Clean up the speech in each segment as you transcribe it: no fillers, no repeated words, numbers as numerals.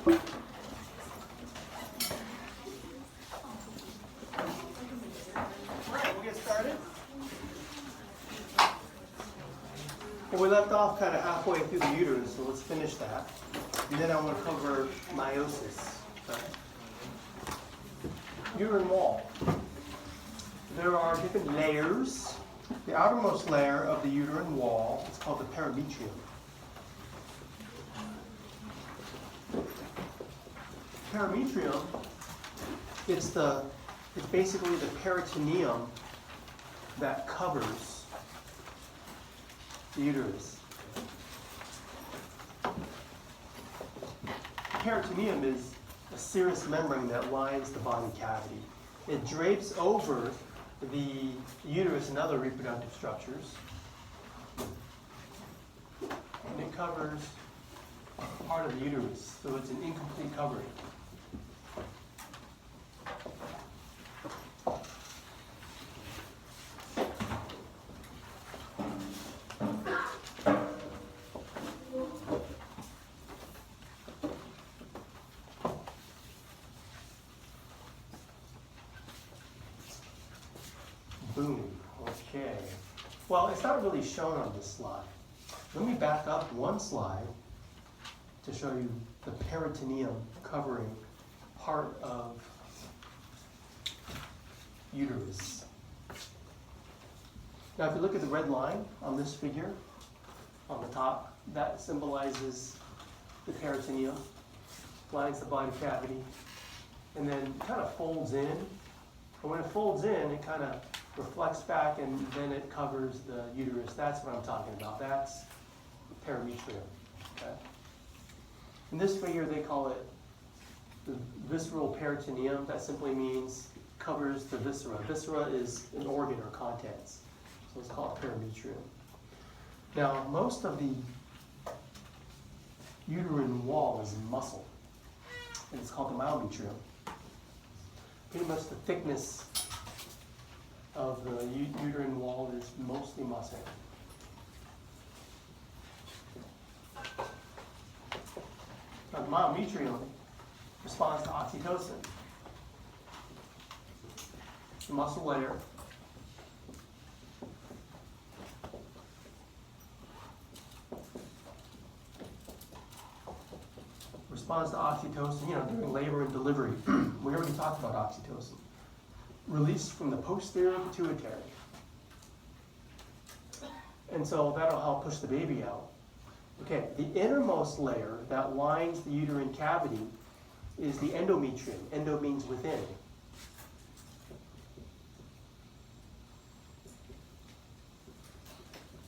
We'll get started. Well, we left off kind of halfway through the uterus, so let's finish that. And then I want to cover meiosis. Okay. Uterine wall. There are different layers. The outermost layer of the uterine wall is called the perimetrium. Perimetrium, it's basically the peritoneum that covers the uterus. Peritoneum is a serous membrane that lines the body cavity. It drapes over the uterus and other reproductive structures, and it covers part of the uterus, so it's an incomplete covering. Boom. Okay. Well, it's not really shown on this slide. Let me back up one slide to show you the peritoneum covering part of uterus. Now, if you look at the red line on this figure on the top, that symbolizes the peritoneum, lines the body cavity, and then kind of folds in. And when it folds in, it kind of reflects back, and then it covers the uterus. That's what I'm talking about. That's perimetrium. Okay? In this figure, they call it the visceral peritoneum. That simply means covers the viscera. Viscera is an organ or contents, so it's called perimetrium. Now, most of the uterine wall is muscle, and it's called the myometrium. Pretty much the thickness of the uterine wall is mostly muscle. Now, the myometrium responds to oxytocin. The muscle layer responds to oxytocin, during labor and delivery. We already talked about oxytocin. Released from the posterior pituitary. And so that'll help push the baby out. Okay, the innermost layer that lines the uterine cavity is the endometrium. Endo means within.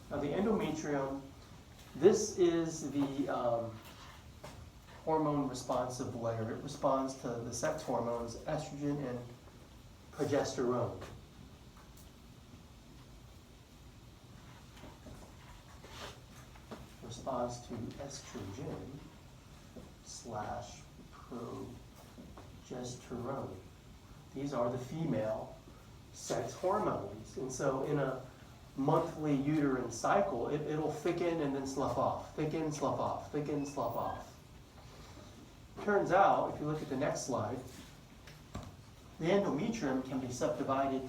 Now the endometrium, this is the hormone responsive layer. It responds to the sex hormones, estrogen and progesterone. Responds to estrogen/progesterone. These are the female sex hormones. And so in a monthly uterine cycle, it'll thicken and then slough off. Thicken, slough off. Thicken, slough off. Turns out, if you look at the next slide, the endometrium can be subdivided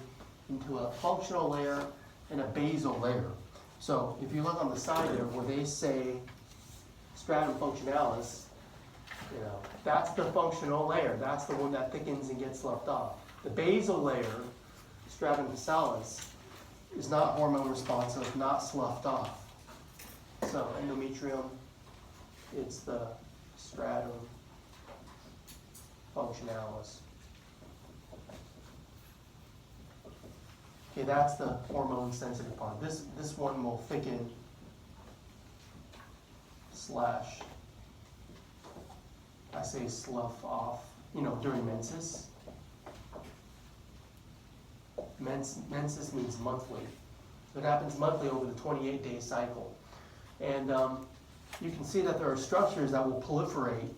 into a functional layer and a basal layer. So if you look on the side there where they say stratum functionalis, that's the functional layer. That's the one that thickens and gets sloughed off. The basal layer, stratum bassalis, is not hormone responsive, not sloughed off. So endometrium, it's the stratum functionalis. Okay, that's the hormone sensitive part. This one will thicken / I say slough off, during menses. Menses means monthly. So it happens monthly over the 28-day cycle. And you can see that there are structures that will proliferate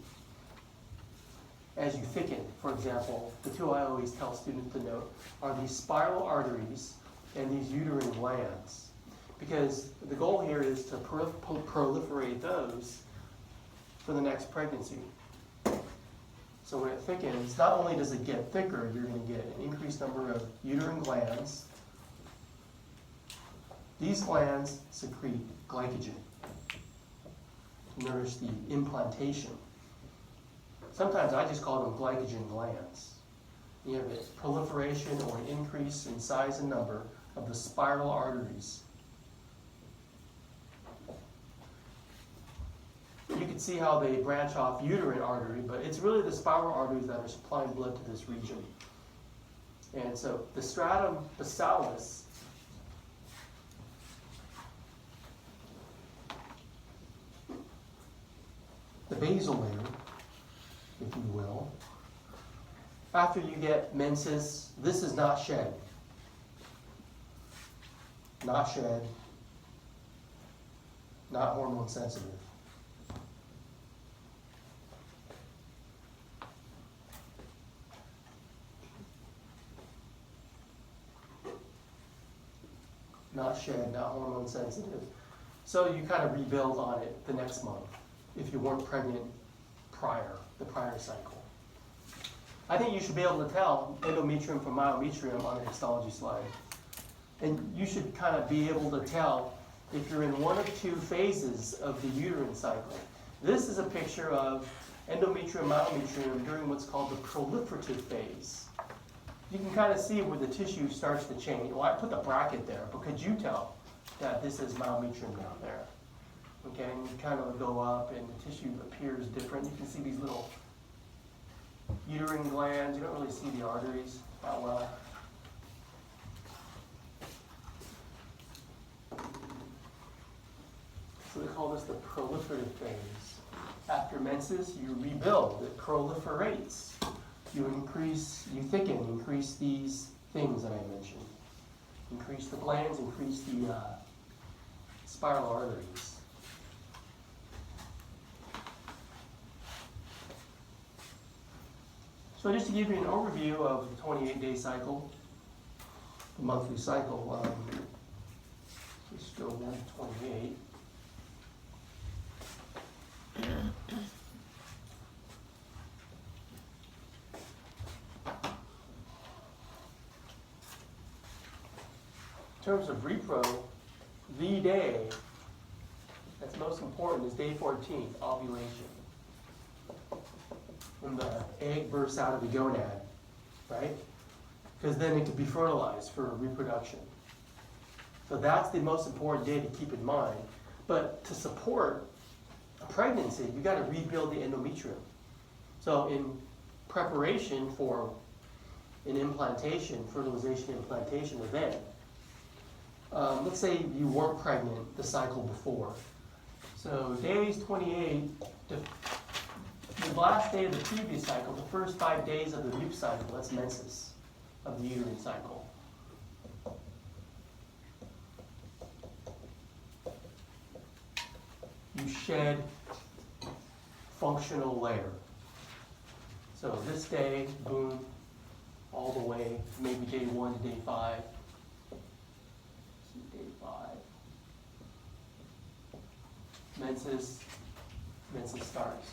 as you thicken. For example, the two I always tell students to note are these spiral arteries and these uterine glands. Because the goal here is to proliferate those for the next pregnancy. So when it thickens, not only does it get thicker, you're going to get an increased number of uterine glands. These glands secrete glycogen to nourish the implantation. Sometimes I just call them glycogen glands. You have a proliferation or an increase in size and number of the spiral arteries. You can see how they branch off uterine artery, but it's really the spiral arteries that are supplying blood to this region. And so the stratum basalis the basal layer, if you will. After you get menses, this is not shed. Not shed. Not hormone sensitive. Not shed, not hormone sensitive. So you kind of rebuild on it the next month if you weren't pregnant the prior cycle. I think you should be able to tell endometrium from myometrium on a histology slide. And you should kind of be able to tell if you're in one of two phases of the uterine cycle. This is a picture of endometrium, myometrium during what's called the proliferative phase. You can kind of see where the tissue starts to change. Well, I put the bracket there, but could you tell that this is myometrium down there? Okay, and you kind of go up and the tissue appears different. You can see these little uterine glands. You don't really see the arteries that well. So they call this the proliferative phase. After menses, you rebuild. It proliferates. You thicken, increase these things that I mentioned. Increase the glands, increase the spiral arteries. So just to give you an overview of the 28-day cycle, the monthly cycle, let's go 1 to 28. In terms of repro, the day that's most important is day 14, ovulation. When the egg bursts out of the gonad, right? Because then it can be fertilized for reproduction. So that's the most important day to keep in mind. But to support a pregnancy, you got to rebuild the endometrium. So in preparation for an implantation, fertilization implantation event, let's say you weren't pregnant the cycle before. So days 28, the last day of the previous cycle, the first 5 days of the REAP cycle, that's menses of the uterine cycle. You shed functional layer. So this day, boom, all the way, maybe day 1 to day 5. Day 5. Menses starts.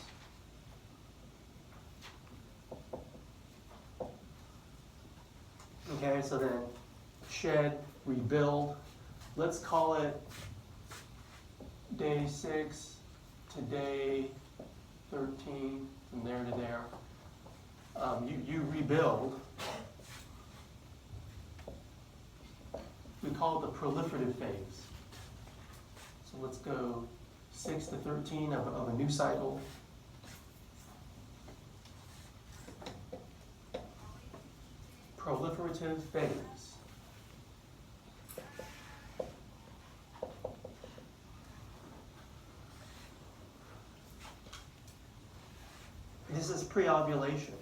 Okay, so then shed, rebuild. Let's call it day 6 to day 13, from there to there. You rebuild. We call it the proliferative phase. So let's go 6 to 13 of a new cycle. Proliferative phase. This is pre-ovulation.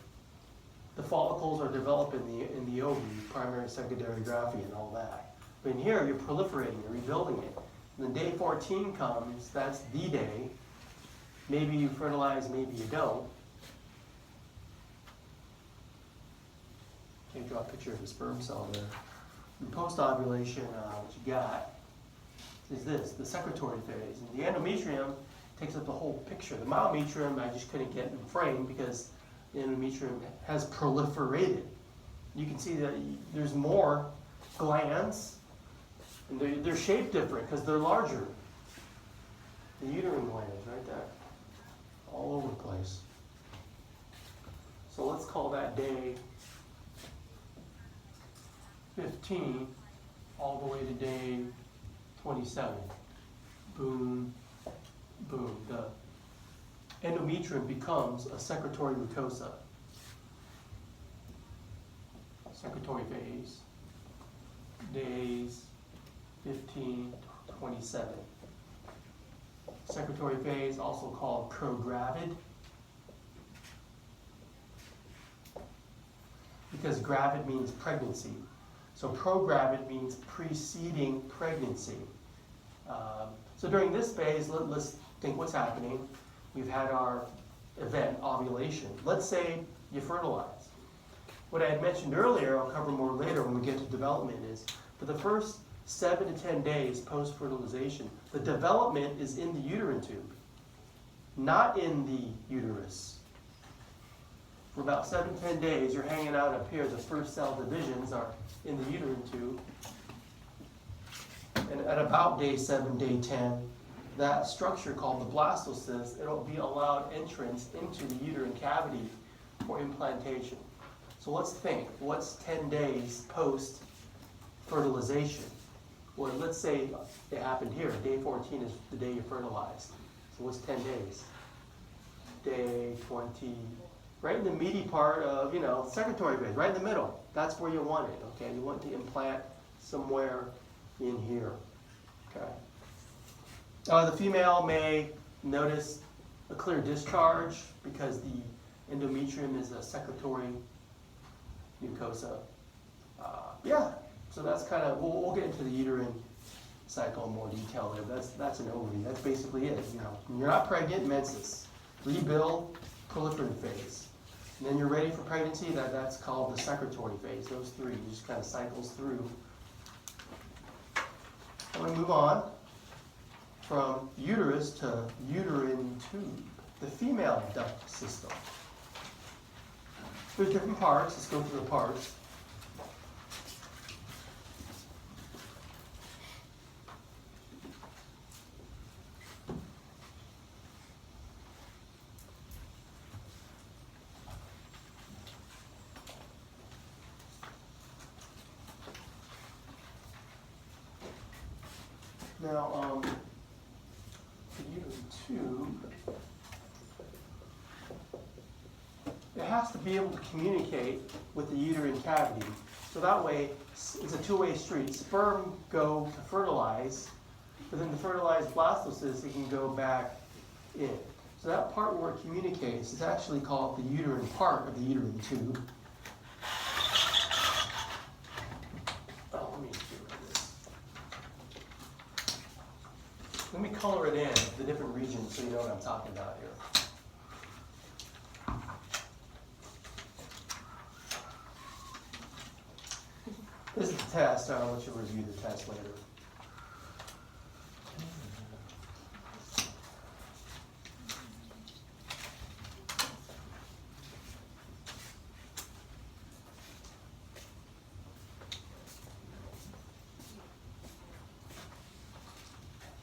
The follicles are developed in the ovary, primary, secondary graphy, and all that. But in here, you're proliferating, you're rebuilding it. And then day 14 comes, that's the day. Maybe you fertilize, maybe you don't. Okay, draw a picture of the sperm cell there. In post-ovulation, what you got is this, the secretory phase. And the endometrium takes up the whole picture. The myometrium, I just couldn't get in frame because endometrium has proliferated. You can see that there's more glands, and they're shaped different because they're larger. The uterine glands, right there, all over the place. So let's call that day 15 all the way to day 27. Boom, boom. The endometrium becomes a secretory mucosa. Secretory phase, days 15 to 27. Secretory phase, also called progravid, because gravid means pregnancy. So progravid means preceding pregnancy. So during this phase, let's think what's happening. We've had our event, ovulation. Let's say you fertilize. What I had mentioned earlier, I'll cover more later when we get to development, is for the first 7 to 10 days post-fertilization, the development is in the uterine tube, not in the uterus. For about 7 to 10 days, you're hanging out up here. The first cell divisions are in the uterine tube. And at about day 7, day 10, that structure called the blastocyst, it'll be allowed entrance into the uterine cavity for implantation. So let's think, what's 10 days post-fertilization? Well, let's say it happened here. Day 14 is the day you fertilized. So what's 10 days? Day 20, right in the meaty part of, secretory phase, right in the middle. That's where you want it, okay? You want to implant somewhere in here, okay? The female may notice a clear discharge because the endometrium is a secretory mucosa. So that's kind of, we'll get into the uterine cycle in more detail there. That's an overview. That's basically it. When you're not pregnant, menses, rebuild, proliferative phase. And then you're ready for pregnancy, that's called the secretory phase. Those three just kind of cycles through. I'm going to move on from uterus to uterine tube, the female duct system. There's different parts. Let's go through the parts. Now, the uterine tube, it has to be able to communicate with the uterine cavity. So that way, it's a two-way street. Sperm go to fertilize, but then the fertilized blastocyst, it can go back in. So that part where it communicates is actually called the uterine part of the uterine tube. Let me color it in, the different regions, so you know what I'm talking about here. This is the test. I'll let you review the test later.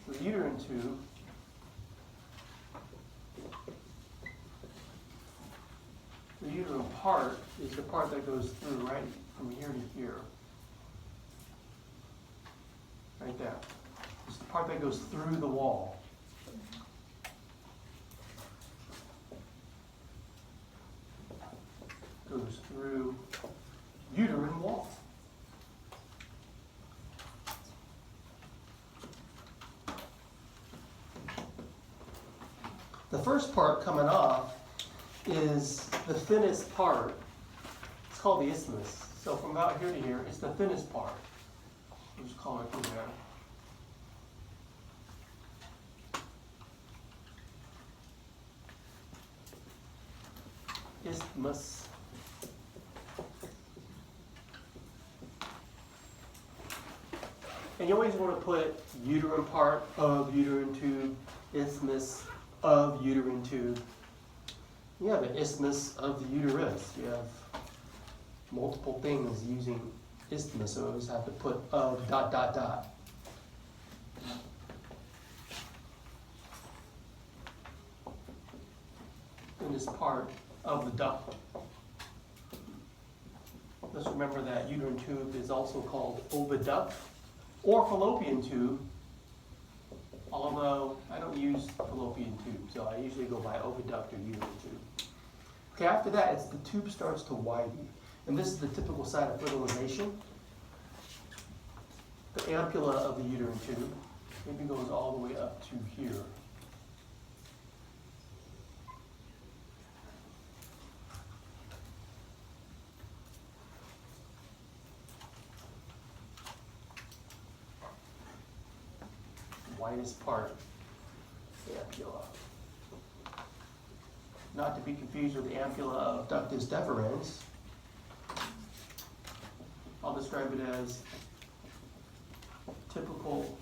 The uterine tube the uterine part is the part that goes through right from here to here. Right there. It's the part that goes through the wall. Goes through uterine wall. The first part coming off is the thinnest part. It's called the isthmus. So from about here to here, it's the thinnest part. We'll just call it through there. Isthmus. And you always want to put uterine part of uterine tube, isthmus of uterine tube. You have an isthmus of the uterus. You have multiple things using isthmus, so I always have to put of ... in this part of the duct. Let's remember that uterine tube is also called oviduct or fallopian tube, although I don't use fallopian tube, so I usually go by oviduct or uterine tube. Okay, after that, the tube starts to widen, and this is the typical site of fertilization. The ampulla of the uterine tube maybe goes all the way up to here. Widest part, the ampulla. Not to be confused with the ampulla of ductus deferens. I'll describe it as typical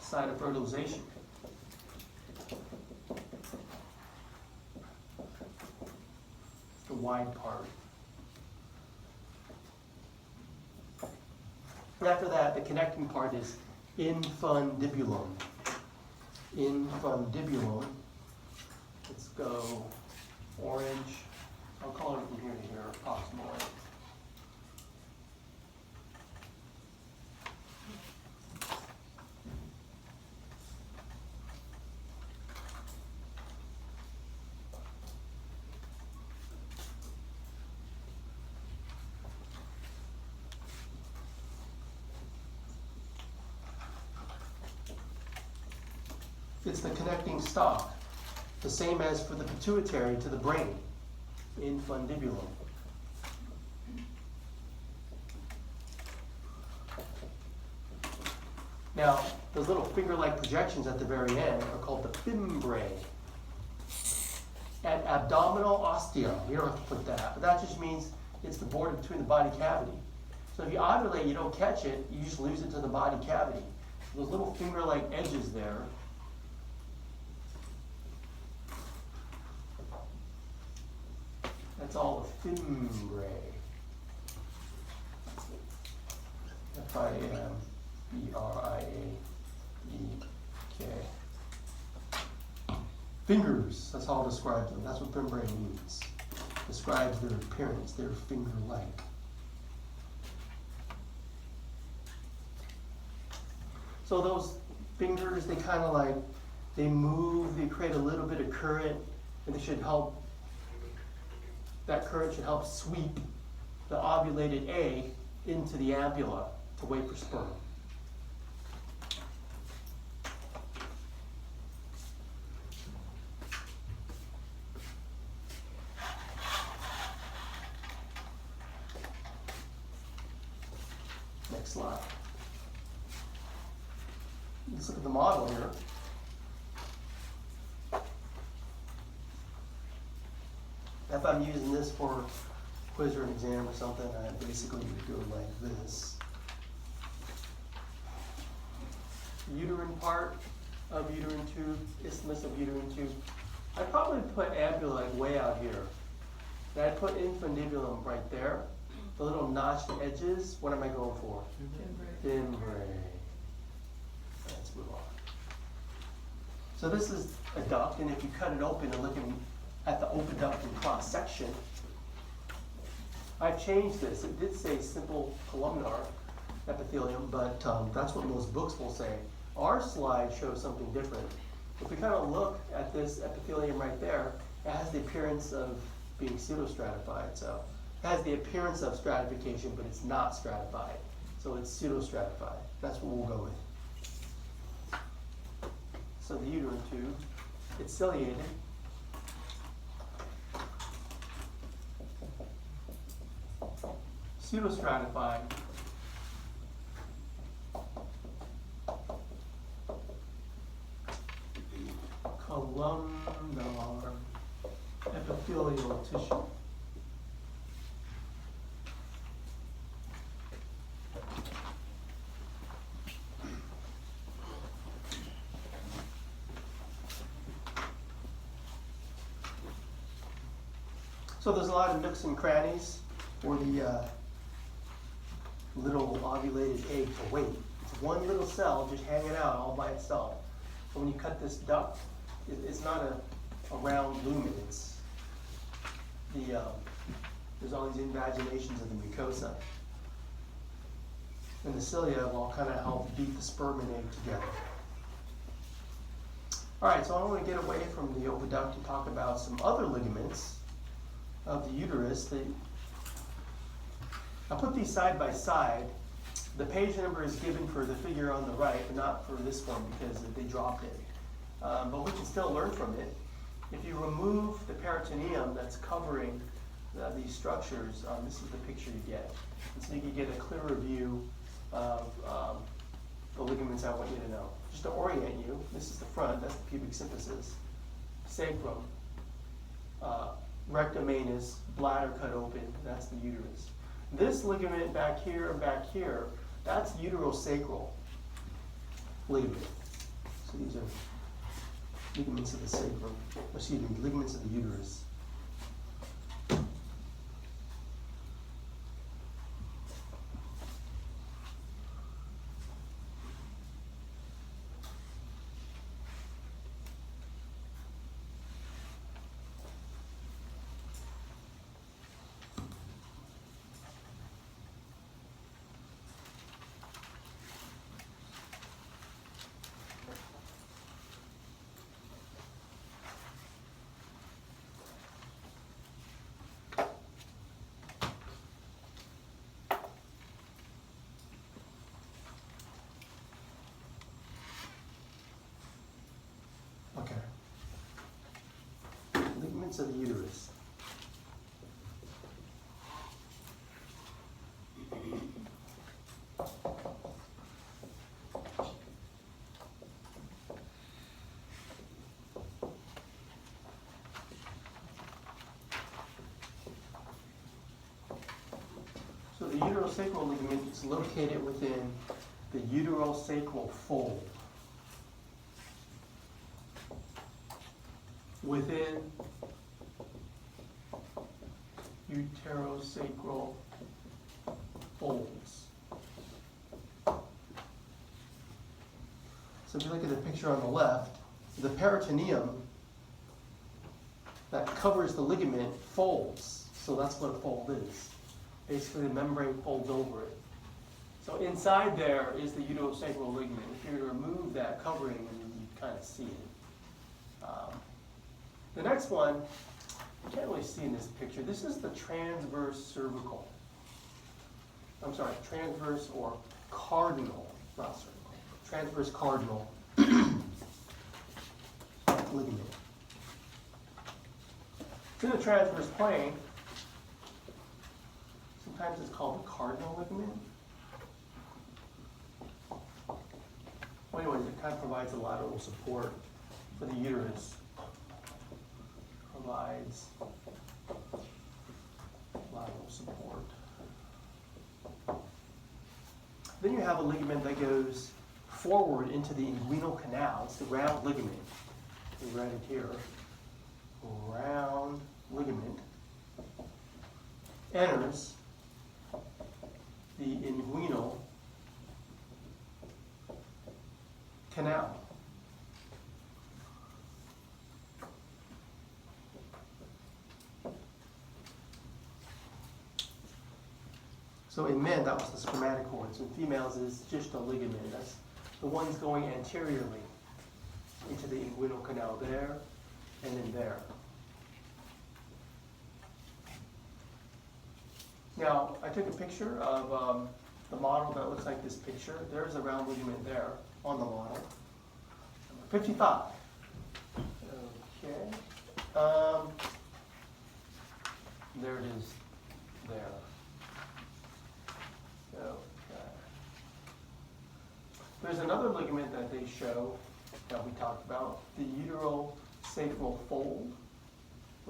site of fertilization. The wide part. And after that, the connecting part is infundibulum. Infundibulum. Let's go orange. I'll color it from here to here, approximately. It's the connecting stalk, the same as for the pituitary to the brain, infundibulum. Now, those little finger-like projections at the very end are called the fimbriae. At abdominal ostium, you don't have to put that, but that just means it's the border between the body cavity. So if you ovulate, you don't catch it, you just lose it to the body cavity. So those little finger-like edges there, that's all the fimbriae. F-I-M-B-R-I-A-E-K. Fingers, that's how I'll describe them. That's what fimbriae means. Describes their appearance, they're finger-like. So those fingers, they kind of like, they move, they create a little bit of current, and they should help. That current should help sweep the ovulated egg into the ampulla to wait for sperm. Next slide. Let's look at the model here. If I'm using this for a quiz or an exam or something, I basically would go like this. Uterine part of uterine tube, isthmus of uterine tube. I'd probably put ampulla like way out here. And I'd put infundibulum right there. The little notched edges, what am I going for? Fimbriae. Let's move on. So this is a duct, and if you cut it open and look at the oviduct in cross section, I've changed this. It did say simple columnar epithelium, but that's what most books will say. Our slide shows something different. If we kind of look at this epithelium right there, it has the appearance of being pseudostratified. So it has the appearance of stratification, but it's not stratified. So it's pseudostratified. That's what we'll go with. So the uterine tube, it's ciliated. Pseudostratified. Columnar epithelial tissue. So there's a lot of nooks and crannies for the little ovulated egg to wait. It's one little cell just hanging out all by itself. So when you cut this duct, it's not a round lumen. It's there's all these invaginations of the mucosa. And the cilia will kind of help beat the sperm and egg together. All right, so I want to get away from the oviduct and talk about some other ligaments of the uterus. I put these side by side. The page number is given for the figure on the right, but not for this one because they dropped it. But we can still learn from it. If you remove the peritoneum that's covering these structures, this is the picture you get. And so you can get a clearer view of the ligaments I want you to know. Just to orient you, this is the front, that's the pubic symphysis, sacrum, rectum anus, bladder cut open, that's the uterus. This ligament back here and back here, that's uterosacral ligament. So these are ligaments of the sacrum, excuse me, ligaments of the uterus. Okay. Ligaments of the uterus. So the uterosacral ligament is located within the uterosacral fold. Within uterosacral folds. So if you look at the picture on the left, the peritoneum that covers the ligament folds. So that's what a fold is. Basically the membrane folds over it. So inside there is the uterosacral ligament. If you were to remove that covering, you kind of see it. The next one, you can't really see in this picture. This is the transverse cervical. I'm sorry, transverse or cardinal, not cervical. Transverse cardinal ligament. It's in the transverse plane. Sometimes it's called the cardinal ligament. Well, anyways, it kind of provides a lateral support for the uterus. Provides lateral support. Then you have a ligament that goes forward into the inguinal canal. It's the round ligament. You write it here. Round ligament enters the inguinal canal. So in men, that was the spermatochores. In females, it's just a ligament. That's the ones going anteriorly into the inguinal canal there and then there. Now, I took a picture of the model that looks like this picture. There's a round ligament there on the model. Number 55. Okay. There it is there. Okay. There's another ligament that they show that we talked about, the uterosacral fold.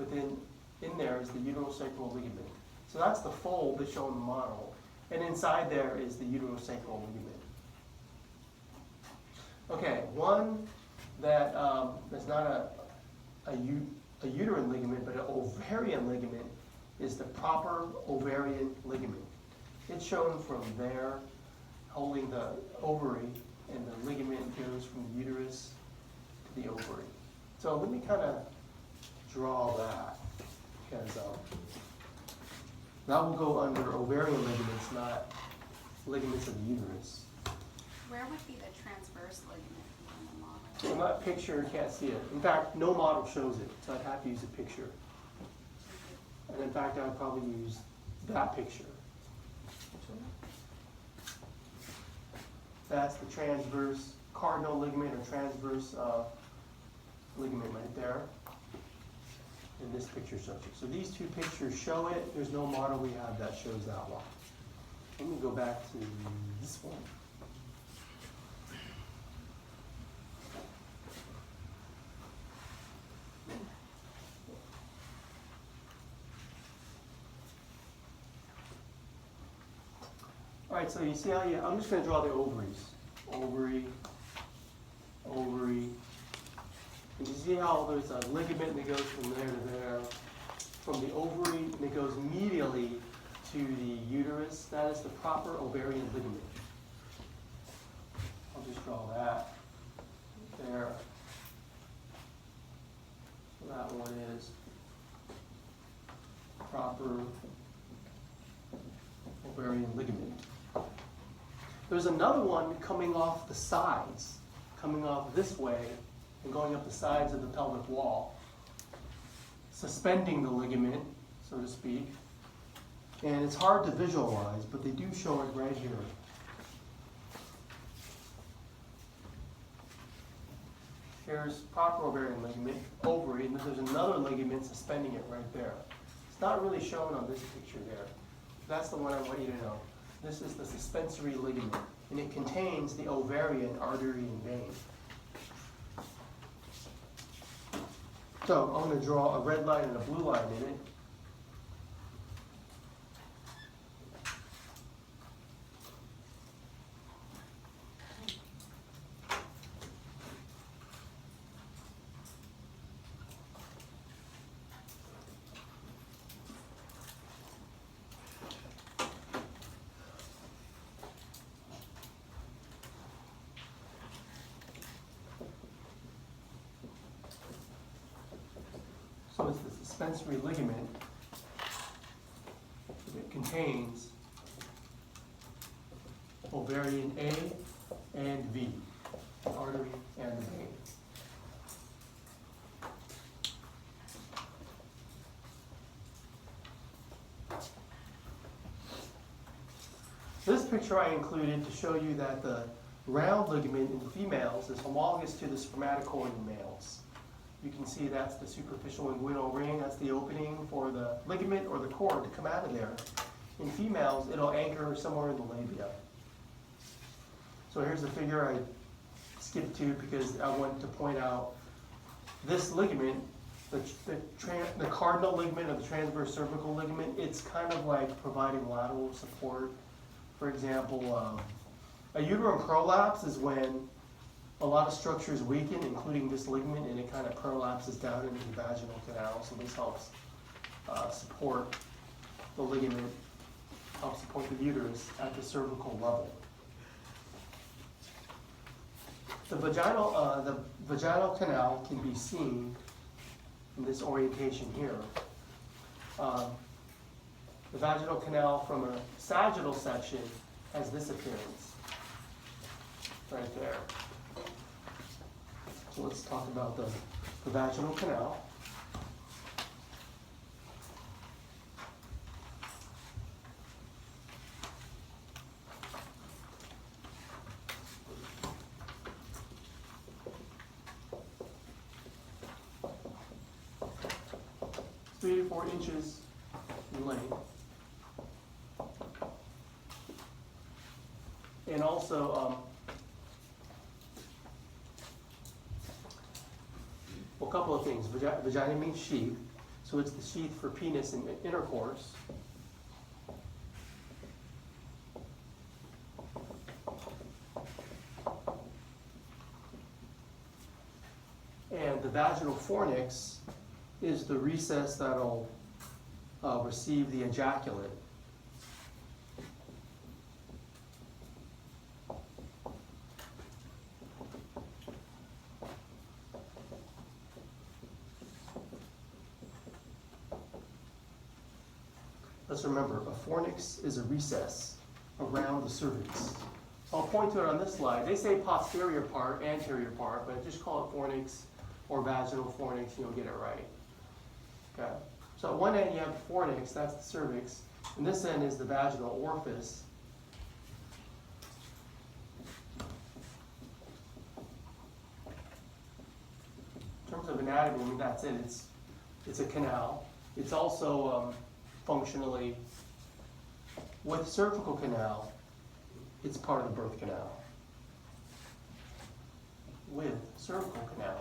In there is the uterosacral ligament. So that's the fold that's shown in the model. And inside there is the uterosacral ligament. Okay, one that is not a uterine ligament, but an ovarian ligament is the proper ovarian ligament. It's shown from there, holding the ovary, and the ligament goes from the uterus to the ovary. So let me kind of draw that, because that will go under ovarian ligaments, not ligaments of the uterus. Where would be the transverse ligament on the model? So in that picture, you can't see it. In fact, no model shows it, so I'd have to use a picture. And in fact, I would probably use that picture. That's the transverse cardinal ligament or transverse ligament right there. And this picture shows it. So these two pictures show it. There's no model we have that shows that one. Let me go back to this one. All right, so you see how I'm just going to draw the ovaries. Ovary, ovary. And you see how there's a ligament that goes from there to there. From the ovary, and it goes medially to the uterus. That is the proper ovarian ligament. I'll just draw that there. So that one is proper ovarian ligament. There's another one coming off the sides, coming off this way and going up the sides of the pelvic wall, suspending the ligament, so to speak. And it's hard to visualize, but they do show it right here. Here's proper ovarian ligament, ovary, and then there's another ligament suspending it right there. It's not really shown on this picture there. That's the one I want you to know. This is the suspensory ligament, and it contains the ovarian artery and vein. So I'm going to draw a red line and a blue line in it. So it's the suspensory ligament. It contains ovarian A and V, artery and the vein. This picture I included to show you that the round ligament in females is homologous to the spermatochore in males. You can see that's the superficial inguinal ring. That's the opening for the ligament or the cord to come out of there. In females, it'll anchor somewhere in the labia. So here's the figure I skipped to because I wanted to point out this ligament, the cardinal ligament of the transverse cervical ligament. It's kind of like providing lateral support. For example, a uterine prolapse is when a lot of structures weaken, including this ligament, and it kind of prolapses down into the vaginal canal. So this helps support the ligament, helps support the uterus at the cervical level. The vaginal canal can be seen in this orientation here. The vaginal canal from a sagittal section has this appearance right there. So let's talk about the vaginal canal. It's 3 to 4 inches in length. And also, a couple of things. Vagina means sheath, so it's the sheath for penis and intercourse. And the vaginal fornix is the recess that'll receive the ejaculate. Let's remember, a fornix is a recess around the cervix. I'll point to it on this slide. They say posterior part, anterior part, but just call it fornix or vaginal fornix, and you'll get it right. Okay. So at one end you have the fornix, that's the cervix, and this end is the vaginal orifice. In terms of anatomy, that's it. It's a canal. It's also functionally, with cervical canal, it's part of the birth canal. With cervical canal.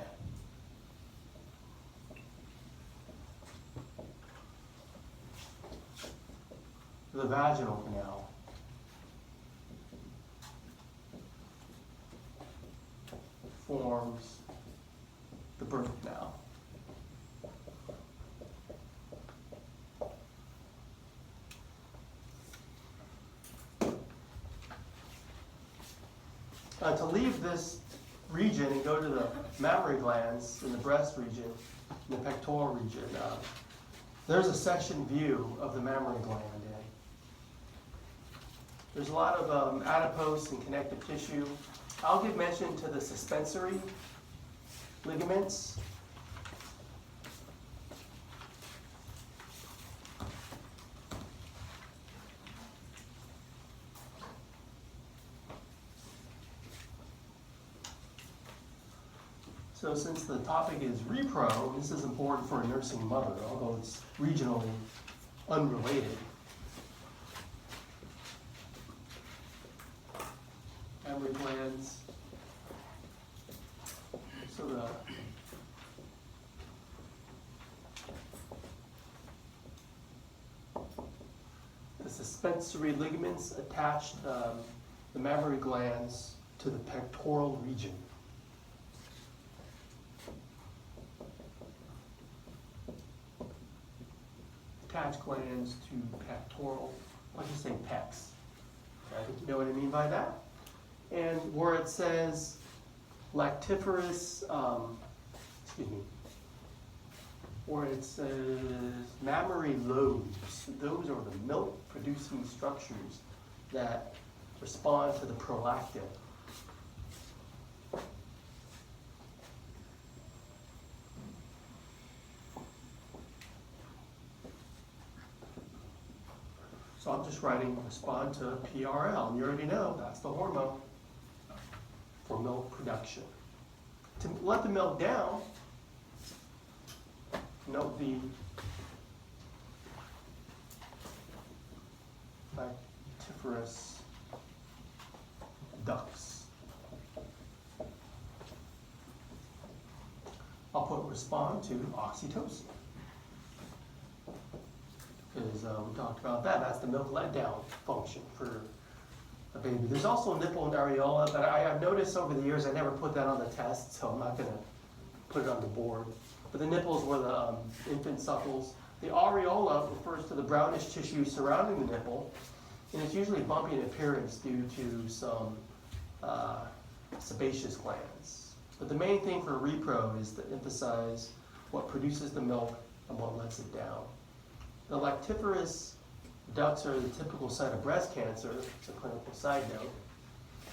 The vaginal canal. Forms the birth canal. To leave this region and go to the mammary glands in the breast region, in the pectoral region, there's a section view of the mammary gland. There's a lot of adipose and connective tissue. I'll give mention to the suspensory ligaments. So since the topic is repro, this is important for a nursing mother, although it's regionally unrelated. Mammary glands. So the suspensory ligaments attach the mammary glands to the pectoral region. Attach glands to pectoral, I'll just say pecs. I think you know what I mean by that. And where it says lactiferous, where it says mammary lobes, those are the milk-producing structures that respond to the prolactin. So I'm just writing respond to PRL, and you already know that's the hormone for milk production. To let the milk down, note the lactiferous ducts. I'll put respond to oxytocin. Because we talked about that. That's the milk letdown function for a baby. There's also nipple and areola, but I've noticed over the years I never put that on the test, so I'm not going to put it on the board. But the nipples where the infant suckles. The areola refers to the brownish tissue surrounding the nipple, and it's usually bumpy in appearance due to some sebaceous glands. But the main thing for repro is to emphasize what produces the milk and what lets it down. The lactiferous ducts are the typical site of breast cancer. It's a clinical side note.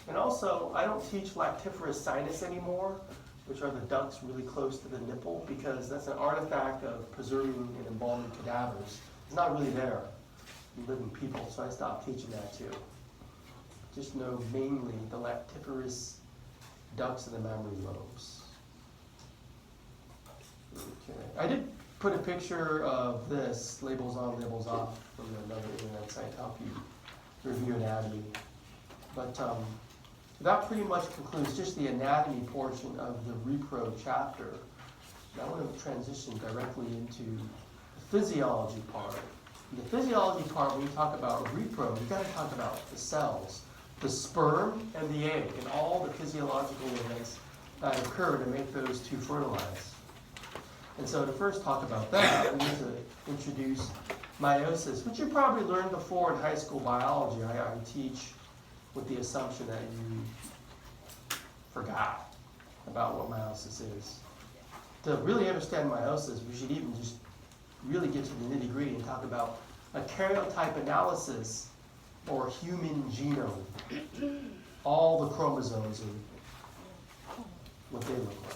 And also, I don't teach lactiferous sinus anymore, which are the ducts really close to the nipple, because that's an artifact of preserving and embalming cadavers. It's not really there in living people, so I stopped teaching that too. Just know mainly the lactiferous ducts of the mammary lobes. Okay. I did put a picture of this, labels on, labels off, from another internet site to help you review anatomy. But that pretty much concludes just the anatomy portion of the repro chapter. Now I want to transition directly into the physiology part. In the physiology part, when you talk about repro, you've got to talk about the cells, the sperm and the egg, and all the physiological events that occur to make those two fertilize. And so to first talk about that, we need to introduce Meiosis, which you probably learned before in high school biology. I teach with the assumption that you forgot about what meiosis is. To really understand meiosis, we should even just really get to the nitty-gritty and talk about a karyotype analysis or human genome. All the chromosomes and what they look like.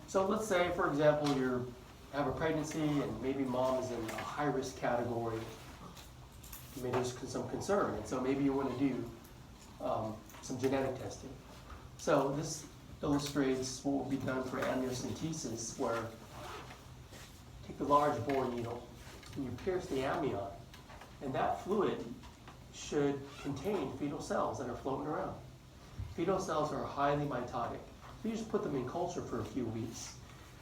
So let's say, for example, you have a pregnancy and maybe mom is in a high-risk category. Maybe there's some concern, and so maybe you want to do some genetic testing. So this illustrates what will be done for amniocentesis, where you take the large bore needle and you pierce the amnion, and that fluid should contain fetal cells that are floating around. Fetal cells are highly mitotic. You just put them in culture for a few weeks.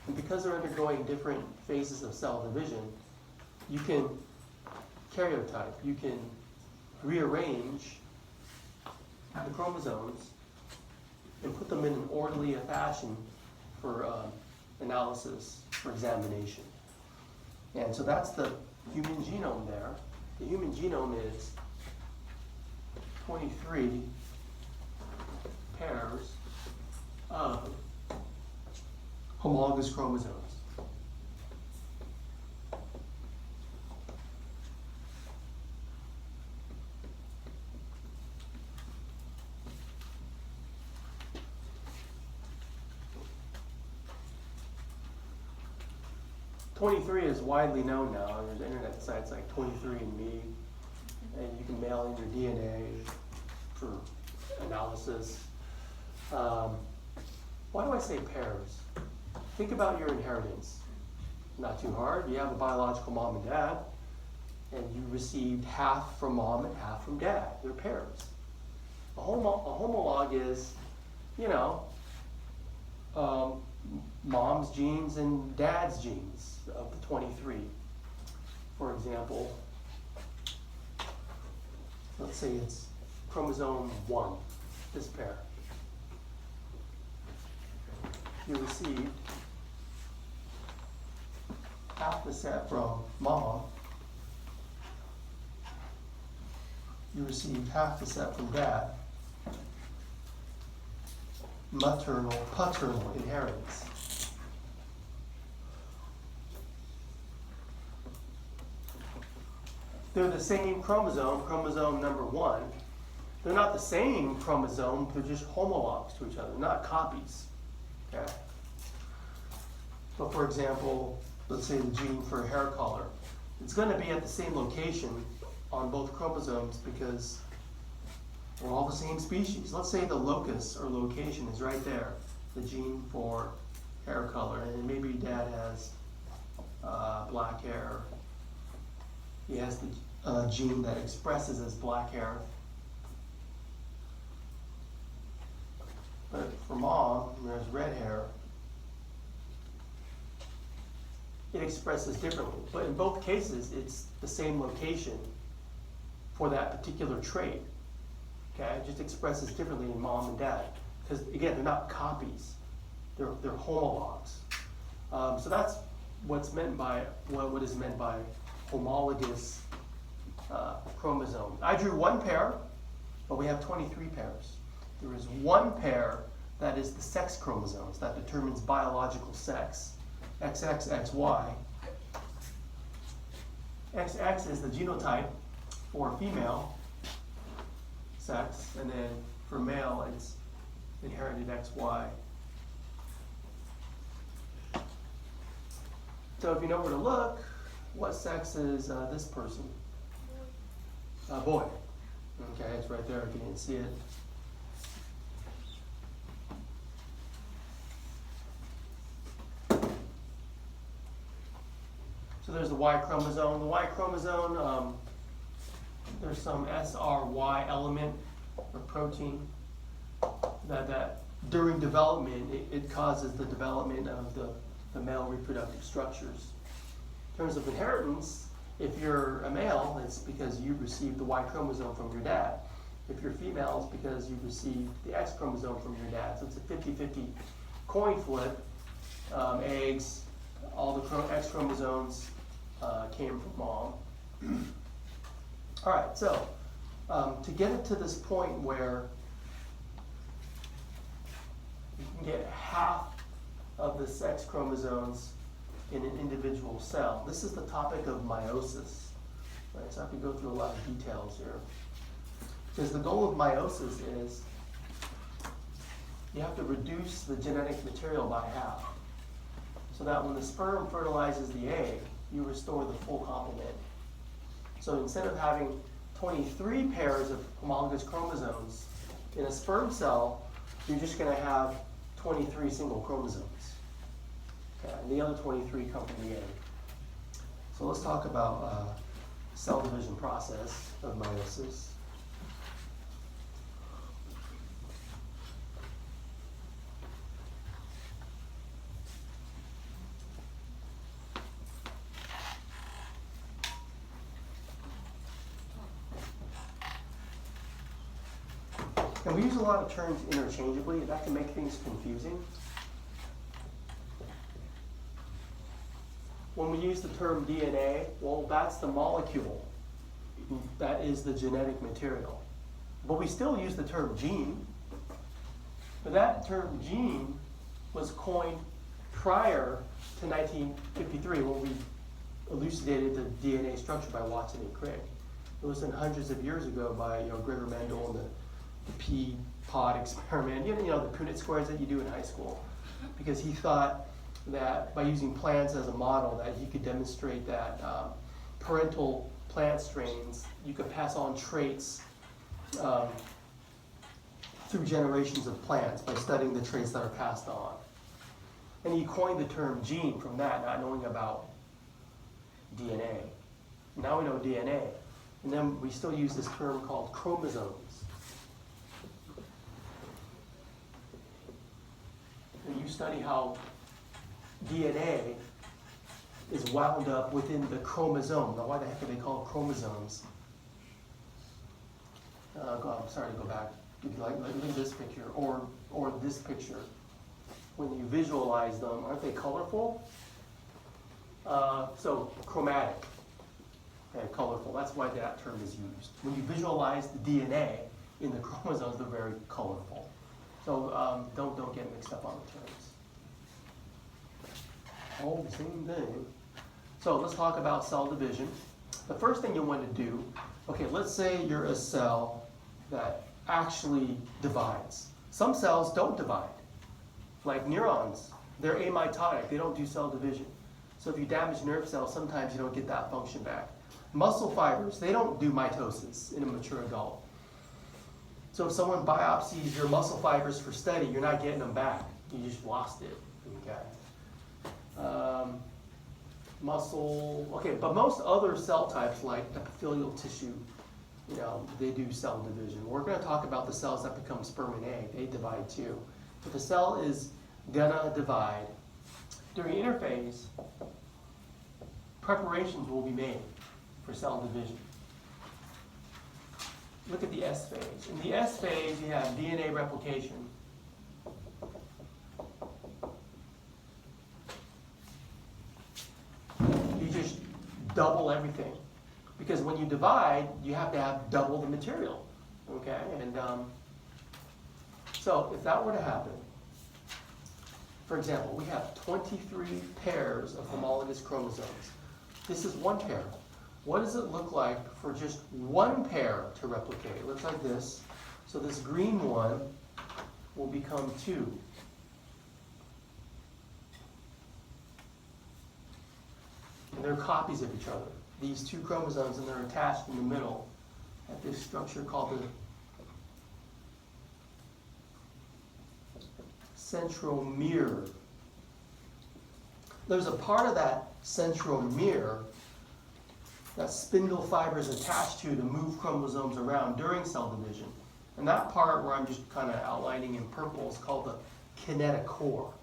And because they're undergoing different phases of cell division, you can karyotype, you can rearrange the chromosomes and put them in an orderly fashion for analysis, for examination. And so that's the human genome there. The human genome is 23 pairs of homologous chromosomes. .23 is widely known now. There's internet sites like 23andMe, and you can mail in your DNA for analysis. Why do I say pairs? Think about your inheritance. Not too hard. You have a biological mom and dad, and you received half from mom and half from dad. They're pairs. A homolog is, mom's genes and dad's genes of the 23. For example, let's say it's chromosome 1, this pair. You received half the set from mom. You received half the set from dad. Maternal, paternal inheritance. They're the same chromosome, chromosome number 1. They're not the same chromosome, they're just homologs to each other, not copies. Okay. But for example, let's say the gene for hair color. It's going to be at the same location on both chromosomes because we're all the same species. Let's say the locus or location is right there, the gene for hair color, and maybe dad has black hair. He has the gene that expresses as black hair. But for mom, there's red hair. It expresses differently. But in both cases, it's the same location for that particular trait. Okay, it just expresses differently in mom and dad. Because again, they're not copies. They're homologs. So that's what's meant by, what is meant by homologous chromosome. I drew one pair, but we have 23 pairs. There is one pair that is the sex chromosomes that determines biological sex. XX, XY. XX is the genotype for female sex, and then for male it's inherited XY. So if you know where to look, what sex is this person? Boy. Okay, it's right there if you didn't see it. So there's the Y chromosome. The Y chromosome, there's some SRY element or protein that during development, it causes the development of the male reproductive structures. In terms of inheritance, if you're a male, it's because you received the Y chromosome from your dad. If you're female, it's because you received the X chromosome from your dad. So it's a 50-50 coin flip. Eggs, all the X chromosomes came from mom. All right, so to get it to this point where you can get half of the sex chromosomes in an individual cell. This is the topic of meiosis. Right? So I could go through a lot of details here. Because the goal of meiosis is you have to reduce the genetic material by half. So that when the sperm fertilizes the egg, you restore the full complement. So instead of having 23 pairs of homologous chromosomes in a sperm cell, you're just going to have 23 single chromosomes. Okay, and the other 23 come from the egg. So let's talk about cell division process of meiosis. And we use a lot of terms interchangeably, and that can make things confusing. When we use the term DNA, well, that's the molecule. That is the genetic material. But we still use the term gene. But that term gene was coined prior to 1953 when we elucidated the DNA structure by Watson and Crick. It was in hundreds of years ago by Gregor Mendel and the pea pod experiment, the Punnett squares that you do in high school, because he thought that by using plants as a model that he could demonstrate that parental plant strains, you could pass on traits through generations of plants by studying the traits that are passed on. And he coined the term gene from that, not knowing about DNA. Now we know DNA. And then we still use this term called chromosomes. And you study how DNA is wound up within the chromosome. Now, why the heck are they called chromosomes? I'm sorry to go back. Look at this picture or this picture. When you visualize them, aren't they colorful? So chromatic, okay, colorful. That's why that term is used. When you visualize the DNA in the chromosomes, they're very colorful. So don't get mixed up on the terms. All the same thing. So let's talk about cell division. The first thing you want to do, okay, let's say you're a cell that actually divides. Some cells don't divide. Like neurons, they're amitotic. They don't do cell division. So if you damage nerve cells, sometimes you don't get that function back. Muscle fibers, they don't do mitosis in a mature adult. So if someone biopsies your muscle fibers for study, you're not getting them back. You just lost it. Okay. But most other cell types like epithelial tissue, they do cell division. We're going to talk about the cells that become sperm and egg. They divide too. But the cell is gonna divide. During interphase, preparations will be made for cell division. Look at the S phase. In the S phase, you have DNA replication. You just double everything. Because when you divide, you have to have double the material. Okay? And so if that were to happen, for example, we have 23 pairs of homologous chromosomes. This is one pair. What does it look like for just one pair to replicate? It looks like this. So this green one will become 2. And they're copies of each other. These 2 chromosomes, and they're attached in the middle at this structure called the centromere. there's a part of that centromere that spindle fibers attached to move chromosomes around during cell division. And that part where I'm just kind of outlining in purple is called the kinetochore.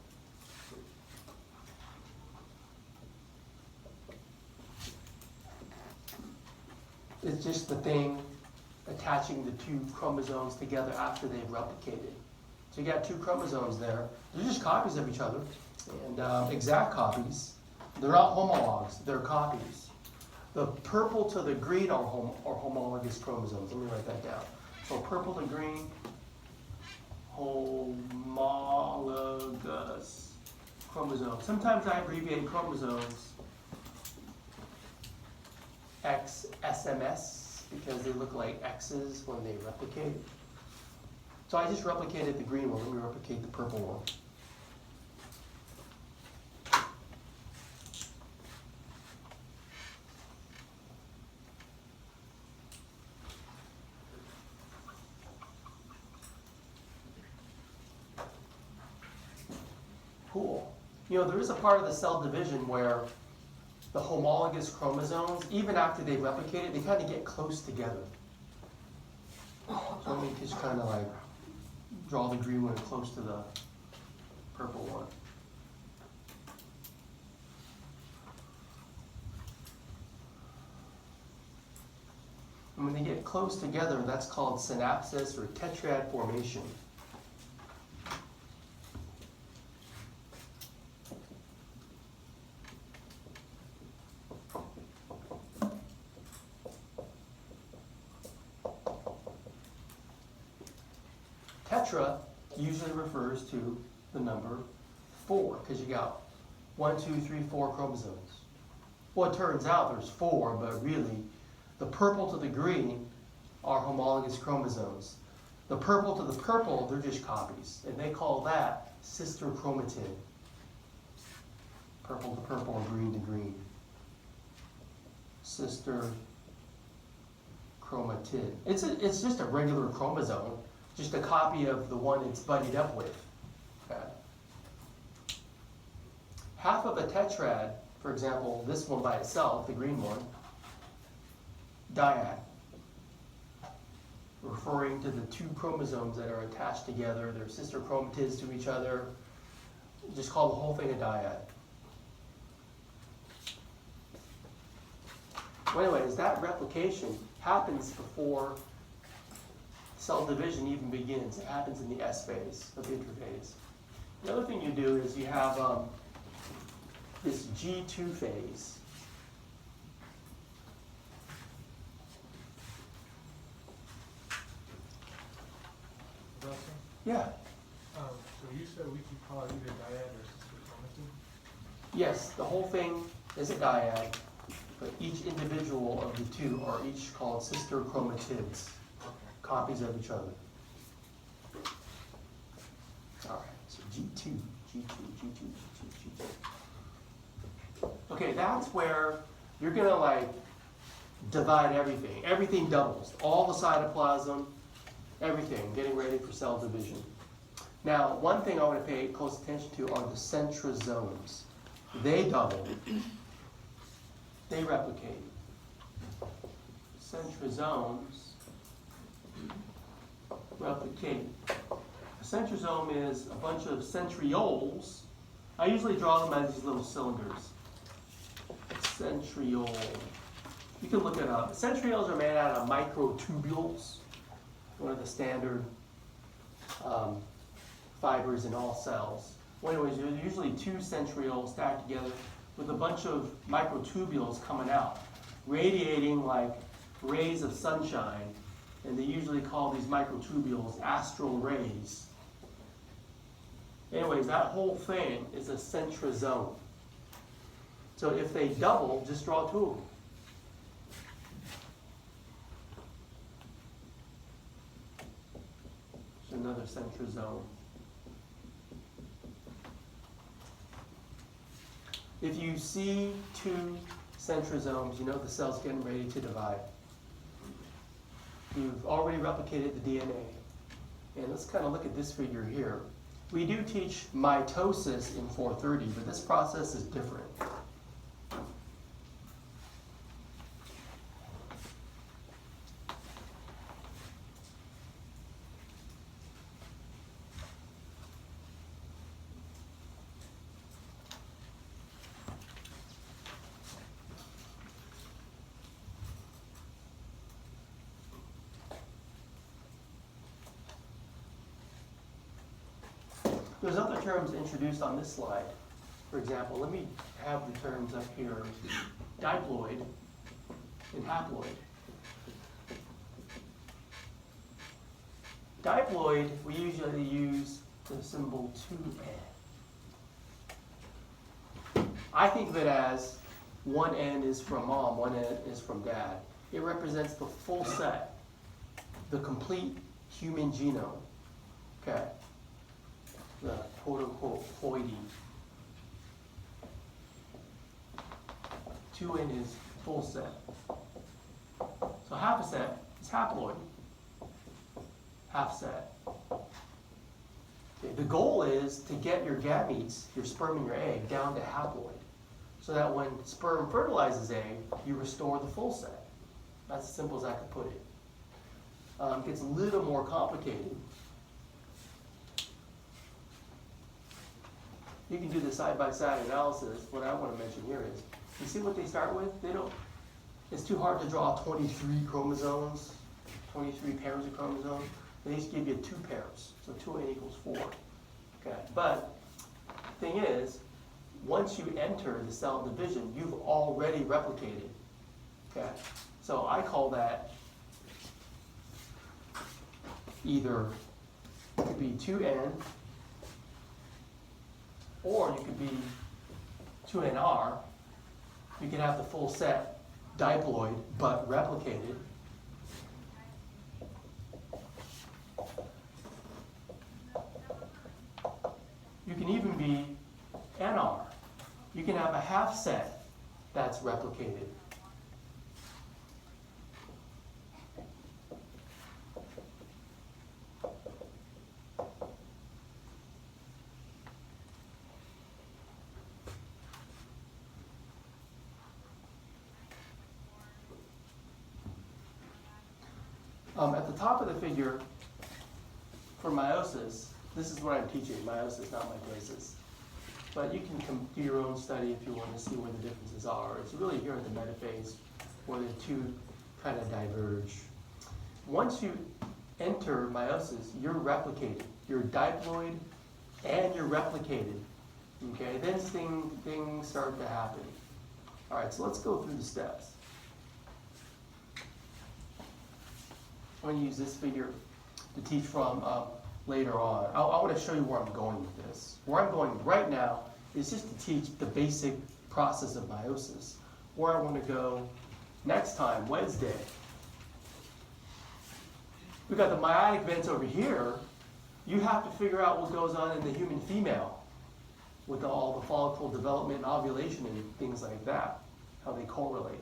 It's just the thing attaching the two chromosomes together after they've replicated. So you got two chromosomes there. They're just copies of each other, and exact copies. They're not homologs, they're copies. The purple to the green are homologous chromosomes. Let me write that down. So purple to green, homologous chromosomes. Sometimes I abbreviate chromosomes XSMS because they look like X's when they replicate. So I just replicated the green one. Let me replicate the purple one. Cool. You know, there is a part of the cell division where the homologous chromosomes, even after they've replicated, they kind of get close together. So let me just kind of like draw the green one close to the purple one. And when they get close together, that's called synapses or tetrad formation. Tetra usually refers to the number 4, because you got 1, 2, 3, 4 chromosomes. Well, it turns out there's 4, but really, the purple to the green are homologous chromosomes. The purple to the purple, they're just copies, and they call that sister chromatid. Purple to purple or green to green. Sister chromatid. It's just a regular chromosome, just a copy of the one it's buddied up with. Okay. Half of a tetrad, for example, this one by itself, the green one, dyad, referring to the two chromosomes that are attached together. They're sister chromatids to each other. Just call the whole thing a dyad. Well, anyways, that replication happens before cell division even begins. It happens in the S phase of interphase. The other thing you do is you have this G2 phase. Yeah. So you said we could call it either dyad or sister chromatid? Yes, the whole thing is a dyad, but each individual of the two are each called sister chromatids, copies of each other. All right, so G2, G2, G2, G2, G2. Okay, that's where you're gonna like divide everything. Everything doubles, all the cytoplasm, everything, getting ready for cell division. Now, one thing I want to pay close attention to are the centrosomes. They double. They replicate. Centrosomes replicate. A centrosome is a bunch of centrioles. I usually draw them as these little cylinders. Centriole. You can look it up. Centrioles are made out of microtubules, one of the standard fibers in all cells. Well, anyways, there's usually two centrioles stacked together with a bunch of microtubules coming out, radiating like rays of sunshine, and they usually call these microtubules astral rays. Anyways, that whole thing is a centrosome. So if they double, just draw two of them. There's another centrosome. If you see two centrosomes, you know the cell's getting ready to divide. You've already replicated the DNA. And let's kind of look at this figure here. We do teach mitosis in 430, but this process is different. There's other terms introduced on this slide. For example, let me have the terms up here, diploid and haploid. Diploid, we usually use the symbol 2N. I think of it as one N is from mom, one N is from dad. It represents the full set, the complete human genome. Okay. The quote-unquote ploidy. 2N is full set. So half a set is haploid. Half set. Okay, the goal is to get your gametes, your sperm and your egg, down to haploid. So that when sperm fertilizes egg, you restore the full set. That's as simple as I could put it. It gets a little more complicated. You can do the side-by-side analysis. What I want to mention here is, you see what they start with? It's too hard to draw 23 chromosomes, 23 pairs of chromosomes. They just give you 2 pairs, so 2N equals 4. Okay, but the thing is, once you enter the cell division, you've already replicated. Okay, so I call that either, it could be 2N, or you could be 2NR. You can have the full set diploid, but replicated. You can even be NR. You can have a half set that's replicated. At the top of the figure, for meiosis, this is what I'm teaching, meiosis, not mitosis. But you can do your own study if you want to see where the differences are. It's really here at the metaphase where the two kind of diverge. Once you enter meiosis, you're replicated. You're diploid and you're replicated. Okay, then things start to happen. All right, so let's go through the steps. I'm going to use this figure to teach from later on. I want to show you where I'm going with this. Where I'm going right now is just to teach the basic process of meiosis. Where I want to go next time, Wednesday, we've got the meiotic vents over here. You have to figure out what goes on in the human female with all the follicle development and ovulation and things like that, how they correlate.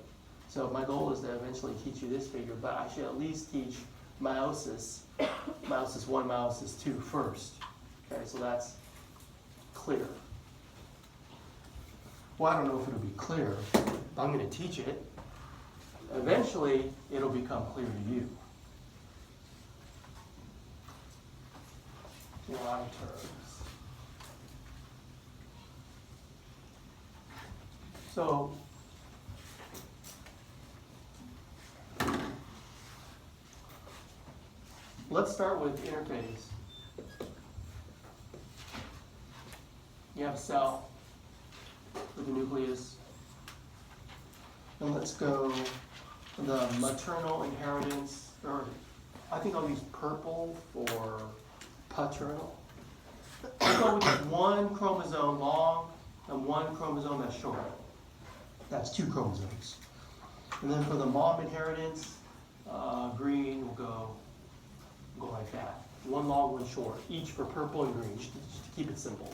So my goal is to eventually teach you this figure, but I should at least teach meiosis, meiosis 1, meiosis 2 first. Okay, so that's clear. Well, I don't know if it'll be clear, but I'm going to teach it. Eventually, it'll become clear to you. In a lot of terms. So, let's start with interphase. You have a cell with a nucleus. And let's go the maternal inheritance, or I think I'll use purple for paternal. Let's go with one chromosome long and one chromosome that's short. That's 2 chromosomes. And then for the mom inheritance, green will go like that. One long, one short, each for purple and green, just to keep it simple.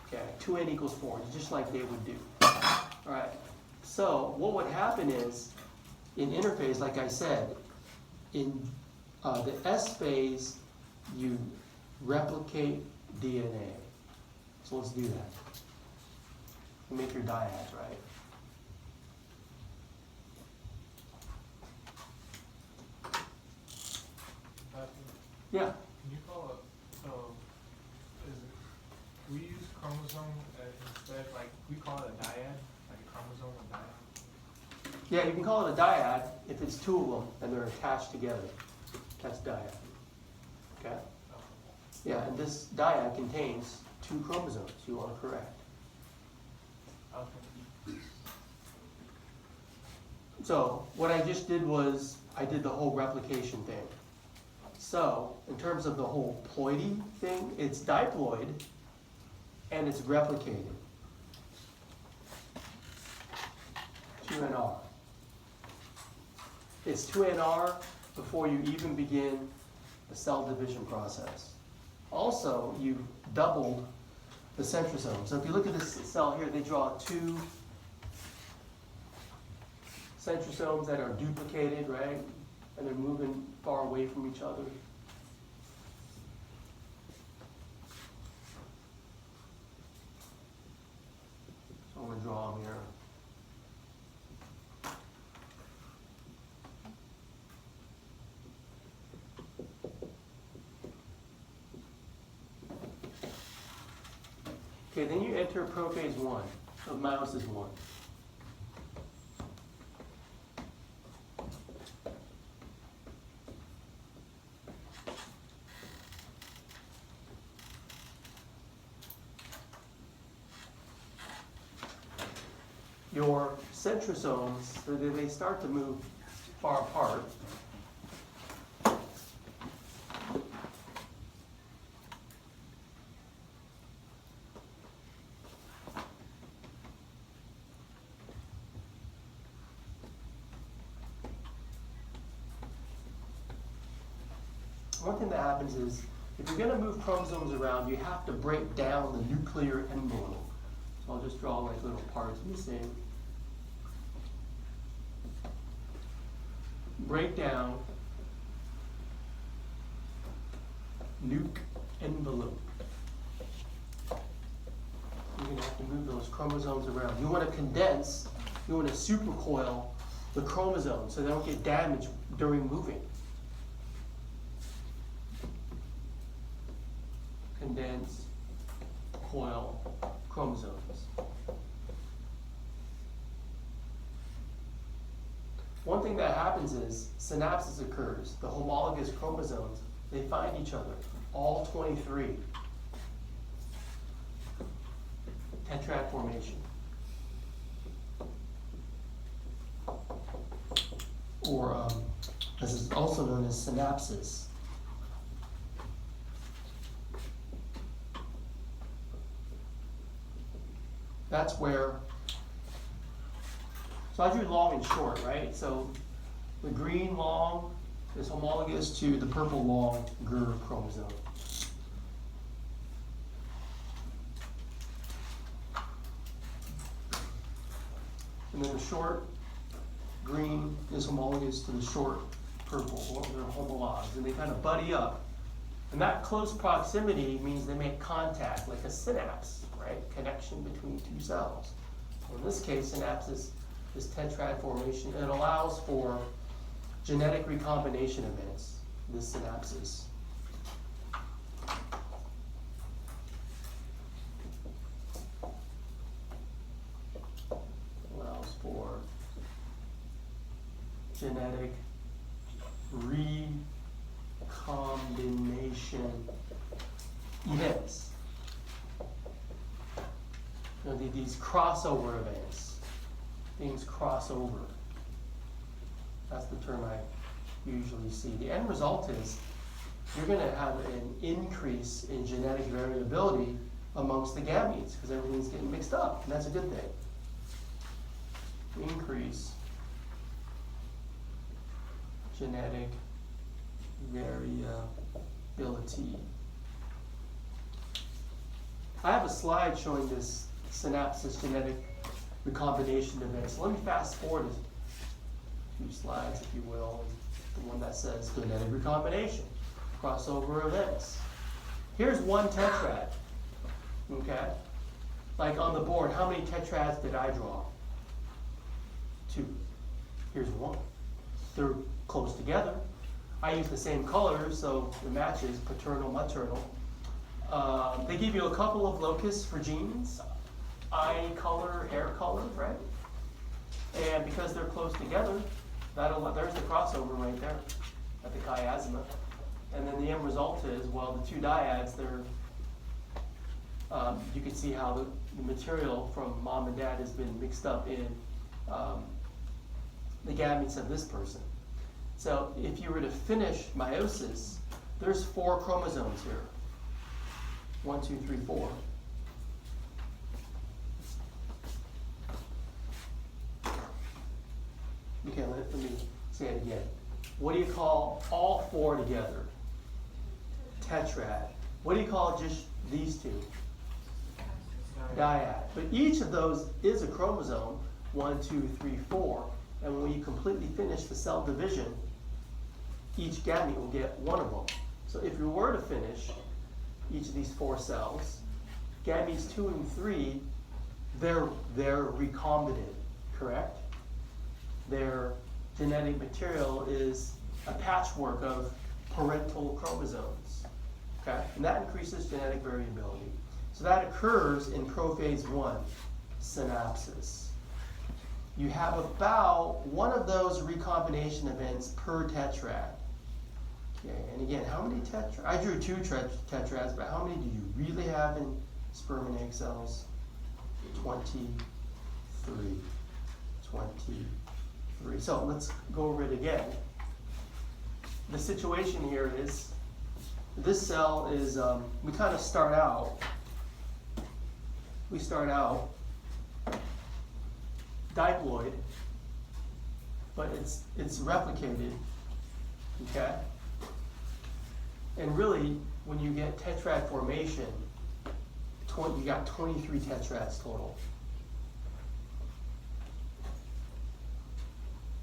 Okay, 2N equals 4, just like they would do. All right, so what would happen is, in interphase, like I said, in the S phase, you replicate DNA. So let's do that. You make your dyad, right? Yeah. Can you call it, we use chromosome instead, like, we call it a dyad, like a chromosome or dyad? Yeah, you can call it a dyad if it's two of them and they're attached together. That's dyad. Okay? Yeah, and this dyad contains two chromosomes. You are correct. Okay. So what I just did was I did the whole replication thing. So in terms of the whole ploidy thing, it's diploid and it's replicated. 2NR. It's 2NR before you even begin the cell division process. Also, you've doubled the centrosome. So if you look at this cell here, they draw two centrosomes that are duplicated, right? And they're moving far away from each other. So I'm going to draw them here. Okay, then you enter prophase 1 of meiosis 1. Your centrosomes, they start to move far apart. One thing that happens is, if you're going to move chromosomes around, you have to break down the nuclear envelope. So I'll just draw like little parts missing. Break down nuke envelope. You're going to have to move those chromosomes around. You want to condense, you want to supercoil the chromosomes so they don't get damaged during moving. Condense, coil chromosomes. One thing that happens is synapses occurs. The homologous chromosomes, they find each other, all 23. Tetrad formation. Or this is also known as synapses. That's where, so I drew long and short, right? So the green long is homologous to the purple long GER chromosome. And then the short green is homologous to the short purple, or they're homologs, and they kind of buddy up. And that close proximity means they make contact, like a synapse, right? Connection between two cells. So in this case, synapses is tetrad formation. It allows for genetic recombination events, this synapses. Allows for genetic recombination events. You know, these crossover events. Things cross over. That's the term I usually see. The end result is you're going to have an increase in genetic variability amongst the gametes because everything's getting mixed up, and that's a good thing. Increase genetic variability. I have a slide showing this synapses genetic recombination event. So let me fast forward a few slides, if you will. The one that says genetic recombination, crossover events. Here's one tetrad, okay? Like on the board, how many tetrads did I draw? 2. Here's 1. They're close together. I use the same colors, so it matches paternal, maternal. They give you a couple of locus for genes, eye color, hair color, right? And because they're close together, there's the crossover right there at the chiasma. And then the end result is, well, the 2 dyads, you can see how the material from mom and dad has been mixed up in the gametes of this person. So if you were to finish meiosis, there's 4 chromosomes here. 1, 2, 3, 4. Okay, let me say it again. What do you call all 4 together? Tetrad. What do you call just these 2? Dyad. But each of those is a chromosome, 1, 2, 3, 4. And when you completely finish the cell division, each gamete will get 1 of them. So if you were to finish each of these 4 cells, gametes 2 and 3, they're recombinant, correct? Their genetic material is a patchwork of parental chromosomes, okay? And that increases genetic variability. So that occurs in prophase 1, synapses. You have about 1 of those recombination events per tetrad. Okay, and again, how many tetrads? I drew 2 tetrads, but how many do you really have in sperm and egg cells? 23. 23. So let's go over it again. The situation here is, this cell is, we kind of start out diploid, but it's replicated, okay? And really, when you get tetrad formation, you got 23 tetrads total.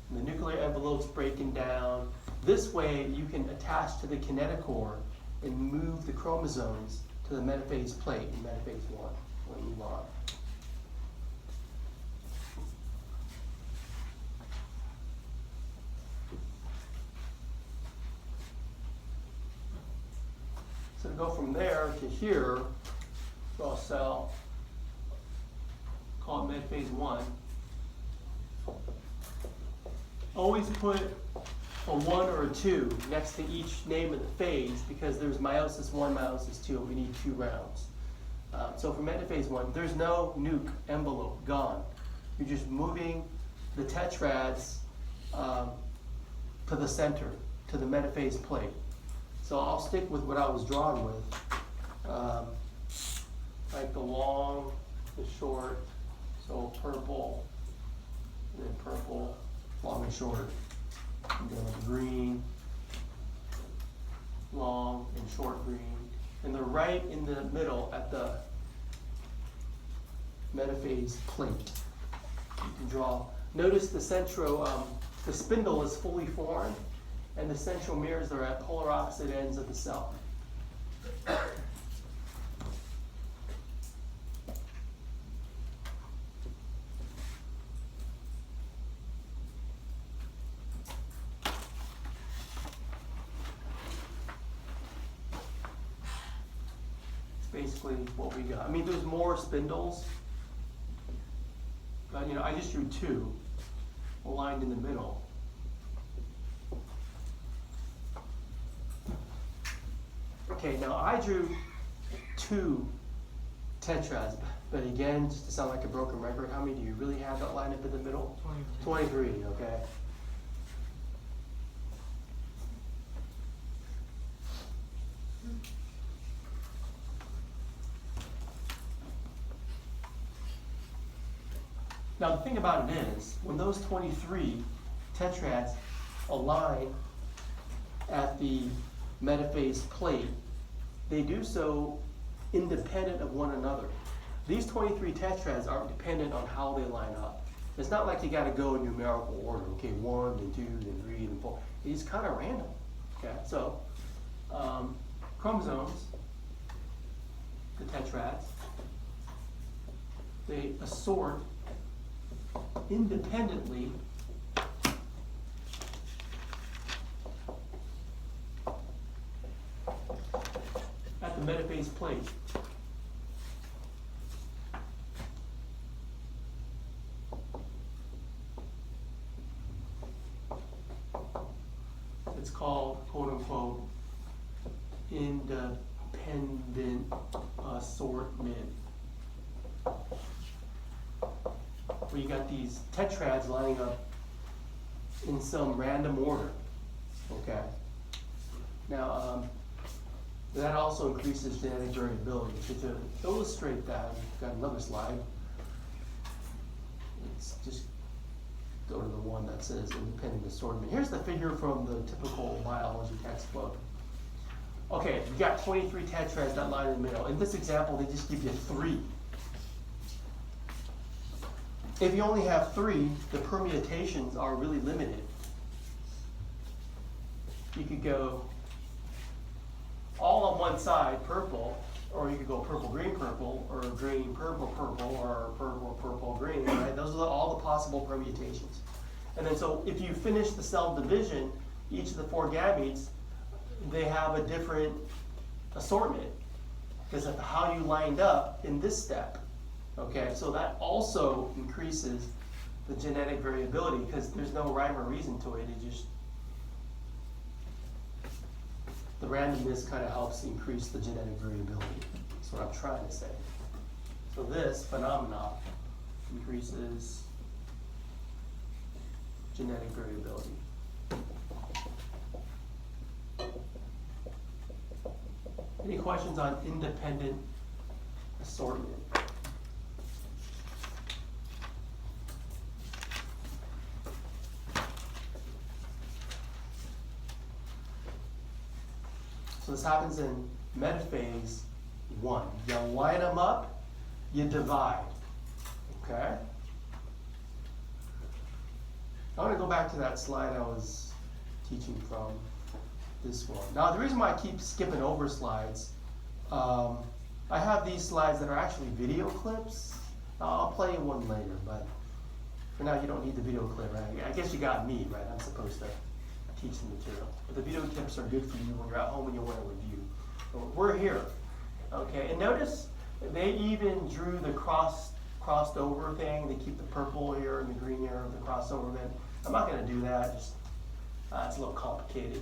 And the nuclear envelope's breaking down. This way, you can attach to the kinetochore and move the chromosomes to the metaphase plate in metaphase 1. We'll move on. So to go from there to here, draw a cell, call it metaphase 1. Always put a 1 or a 2 next to each name of the phase, because there's meiosis 1, meiosis 2, and we need 2 rounds. So for metaphase 1, there's no nuke envelope, gone. You're just moving the tetrads to the center, to the metaphase plate. So I'll stick with what I was drawing with, like the long, the short, so purple, and then purple, long and short, and then green, long and short green, and they're right in the middle at the metaphase plate. You can draw. Notice the the spindle is fully formed, and the centromeres are at polar opposite ends of the cell. Basically what we got. I mean, there's more spindles, but I just drew 2 aligned in the middle. Okay, now I drew 2 tetrads, but again, just to sound like a broken record, how many do you really have that line up in the middle? 23, okay. Now the thing about it is, when those 23 tetrads align at the metaphase plate, they do so independent of one another. These 23 tetrads aren't dependent on how they line up. It's not like you gotta go in numerical order, okay, 1, then 2, then 3, then 4. It's kind of random, okay? So, chromosomes, the tetrads. They assort independently at the metaphase plate. It's called, quote unquote, independent assortment. Where you got these tetrads lining up in some random order. Okay. Now, that also increases genetic variability. So to illustrate that, we've got another slide. Let's just go to the one that says independent assortment. Here's the figure from the typical biology textbook. Okay, you got 23 tetrads that line in the middle. In this example, they just give you 3. If you only have 3, the permutations are really limited. You could go all on one side, purple, or you could go purple, green, purple, or green, purple, purple, or purple, purple, green, right? Those are all the possible permutations. And then so if you finish the cell division, each of the 4 gametes, they have a different assortment because of how you lined up in this step. Okay, so that also increases the genetic variability because there's no rhyme or reason to it. It just, the randomness kind of helps increase the genetic variability. That's what I'm trying to say. So this phenomenon increases genetic variability. Any questions on independent assortment? So this happens in metaphase 1. You line them up, you divide. Okay? I want to go back to that slide I was teaching from, this one. Now the reason why I keep skipping over slides, I have these slides that are actually video clips. I'll play you one later, but for now you don't need the video clip, right? I guess you got me, right? I'm supposed to teach the material. But the video clips are good for you when you're at home and you want to review. So we're here, okay? And notice they even drew the crossed over thing. They keep the purple here and the green here of the crossover event. I'm not going to do that. Just it's a little complicated.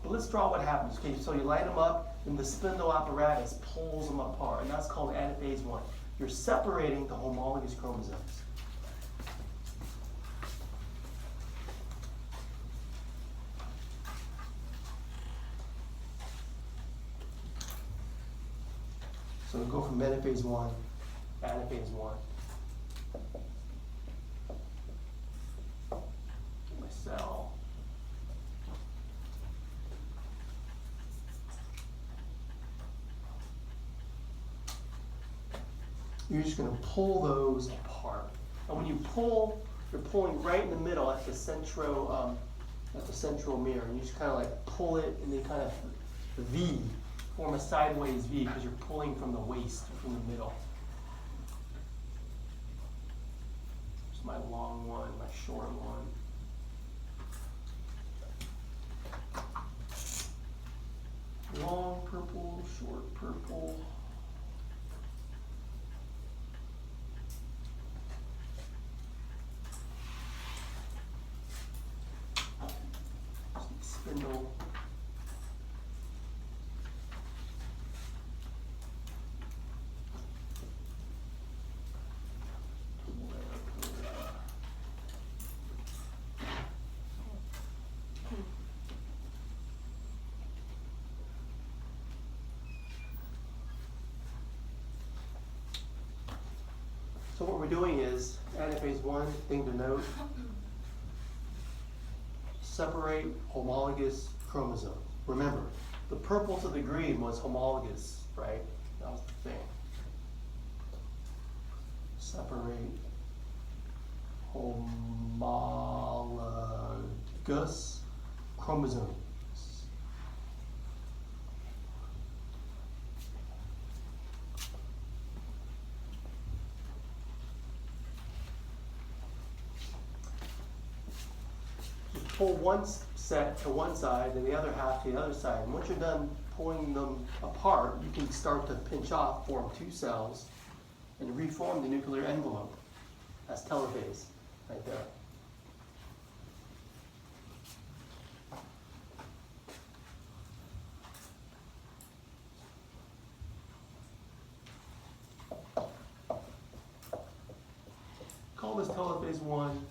But let's draw what happens. Okay, so you line them up, and the spindle apparatus pulls them apart, and that's called anaphase 1. You're separating the homologous chromosomes. So we go from metaphase 1, anaphase 1. My cell. You're just going to pull those apart. And when you pull, you're pulling right in the middle at the central mirror. And you just kind of like pull it, and they kind of V, form a sideways V because you're pulling from the waist, from the middle. There's my long one, my short one. Long purple, short purple. Spindle. So what we're doing is, anaphase 1, thing to note, separate homologous chromosomes. Remember, the purple to the green was homologous, right? That was the thing. Separate homologous chromosomes. pull one set to one side and the other half to the other side. And once you're done pulling them apart, you can start to pinch off, form two cells, and reform the nuclear envelope. That's telophase right there. Call this telophase 1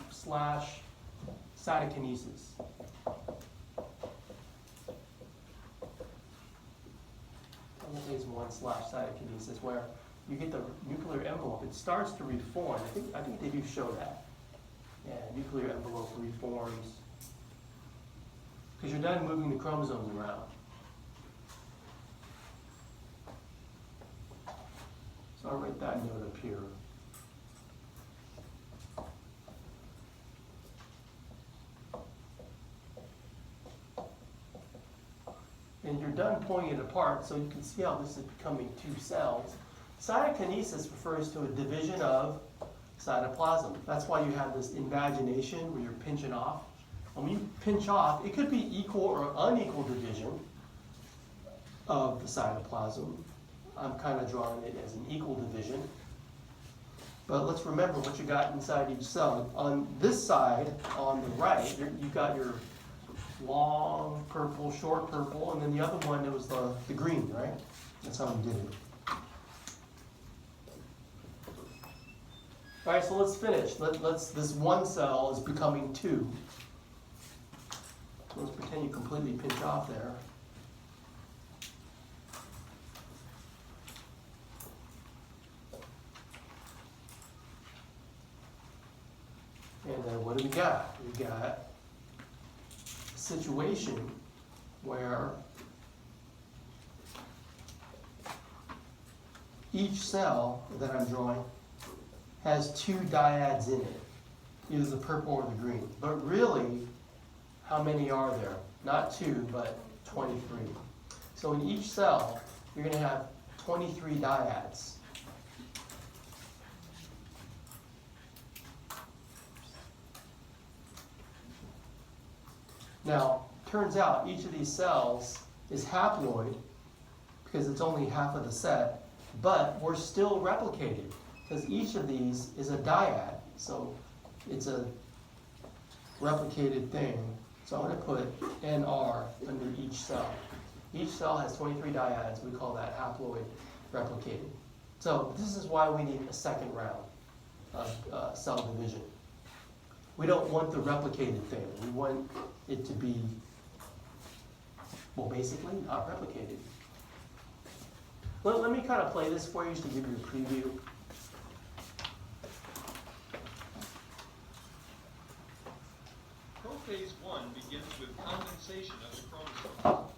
slash cytokinesis. Telophase 1 slash cytokinesis, where you get the nuclear envelope. It starts to reform. I think they do show that. Yeah, nuclear envelope reforms. Because you're done moving the chromosomes around. So I'll write that note up here. And you're done pulling it apart, so you can see how this is becoming two cells. Cytokinesis refers to a division of cytoplasm. That's why you have this invagination where you're pinching off. And when you pinch off, it could be equal or unequal division of the cytoplasm. I'm kind of drawing it as an equal division. But let's remember what you got inside each cell. On this side, on the right, you've got your long purple, short purple, and then the other one, it was the green, right? That's how we did it. All right, so let's finish. This one cell is becoming two. Let's pretend you completely pinch off there. And then what do we got? We got a situation where each cell that I'm drawing has two dyads in it, either the purple or the green. But really, how many are there? Not two, but 23. So in each cell, you're going to have 23 dyads. Now, turns out each of these cells is haploid because it's only half of the set, but we're still replicated because each of these is a dyad. So it's a replicated thing. So I'm going to put NR under each cell. Each cell has 23 dyads. We call that haploid replicated. So this is why we need a second round of cell division. We don't want the replicated thing. We want it to be, well, basically not replicated. Let me kind of play this for you just to give you a preview. Prophase 1 begins with condensation of the chromosomes.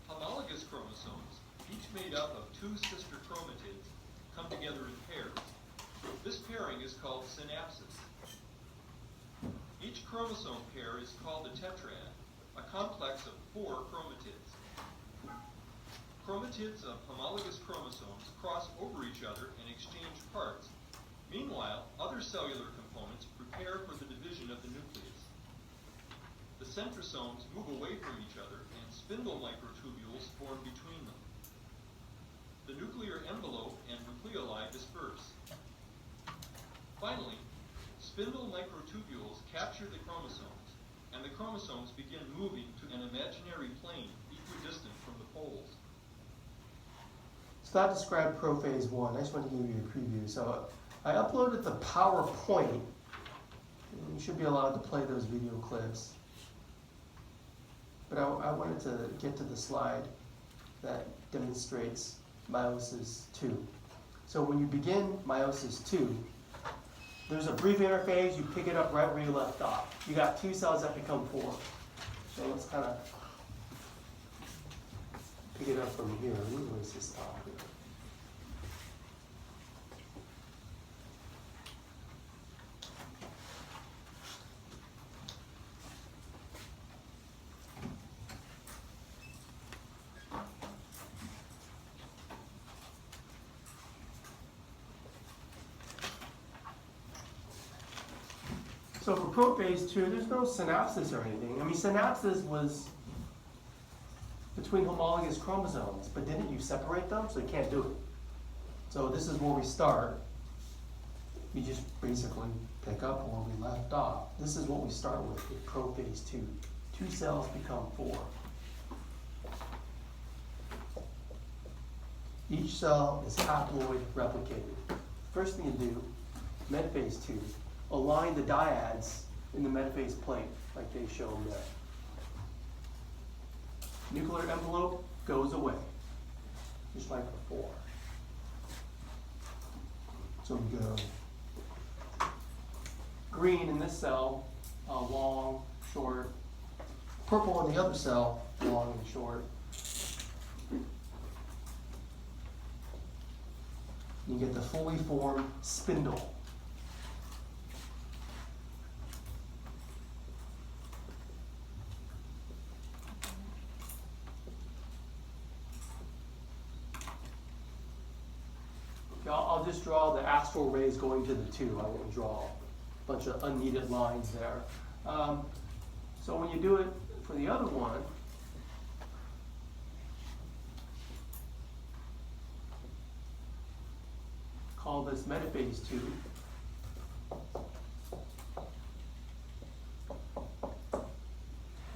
Homologous chromosomes, each made up of two sister chromatids, come together in pairs. This pairing is called synapses. Each chromosome pair is called a tetrad, a complex of 4 chromatids. Chromatids of homologous chromosomes cross over each other and exchange parts. Meanwhile, other cellular components prepare for the division of the nucleus. The centrosomes move away from each other and spindle microtubules form between them. The nuclear envelope and nucleoli disperse. Finally, spindle microtubules capture the chromosomes, and the chromosomes begin moving to an imaginary plane equidistant from the poles. So that described prophase 1. I just wanted to give you a preview. So I uploaded the PowerPoint. You should be allowed to play those video clips. But I wanted to get to the slide that demonstrates meiosis 2. So when you begin meiosis 2, there's a brief interphase. You pick it up right where you left off. You got 2 cells that become 4. So let's kind of pick it up from here. Where does this stop here? So for prophase 2, there's no synapses or anything. I mean, synapses was between homologous chromosomes, but didn't you separate them? So you can't do it. So this is where we start. We just basically pick up where we left off. This is what we start with prophase 2. 2 cells become 4. Each cell is haploid replicated. First thing you do, metaphase 2, align the dyads in the metaphase plate, like they show there. Nuclear envelope goes away, just like before. So we go green in this cell, long, short. Purple in the other cell, long and short. You get the fully formed spindle. Okay, I'll just draw the astral rays going to the 2. I won't draw a bunch of unneeded lines there. So when you do it for the other one, call this metaphase 2.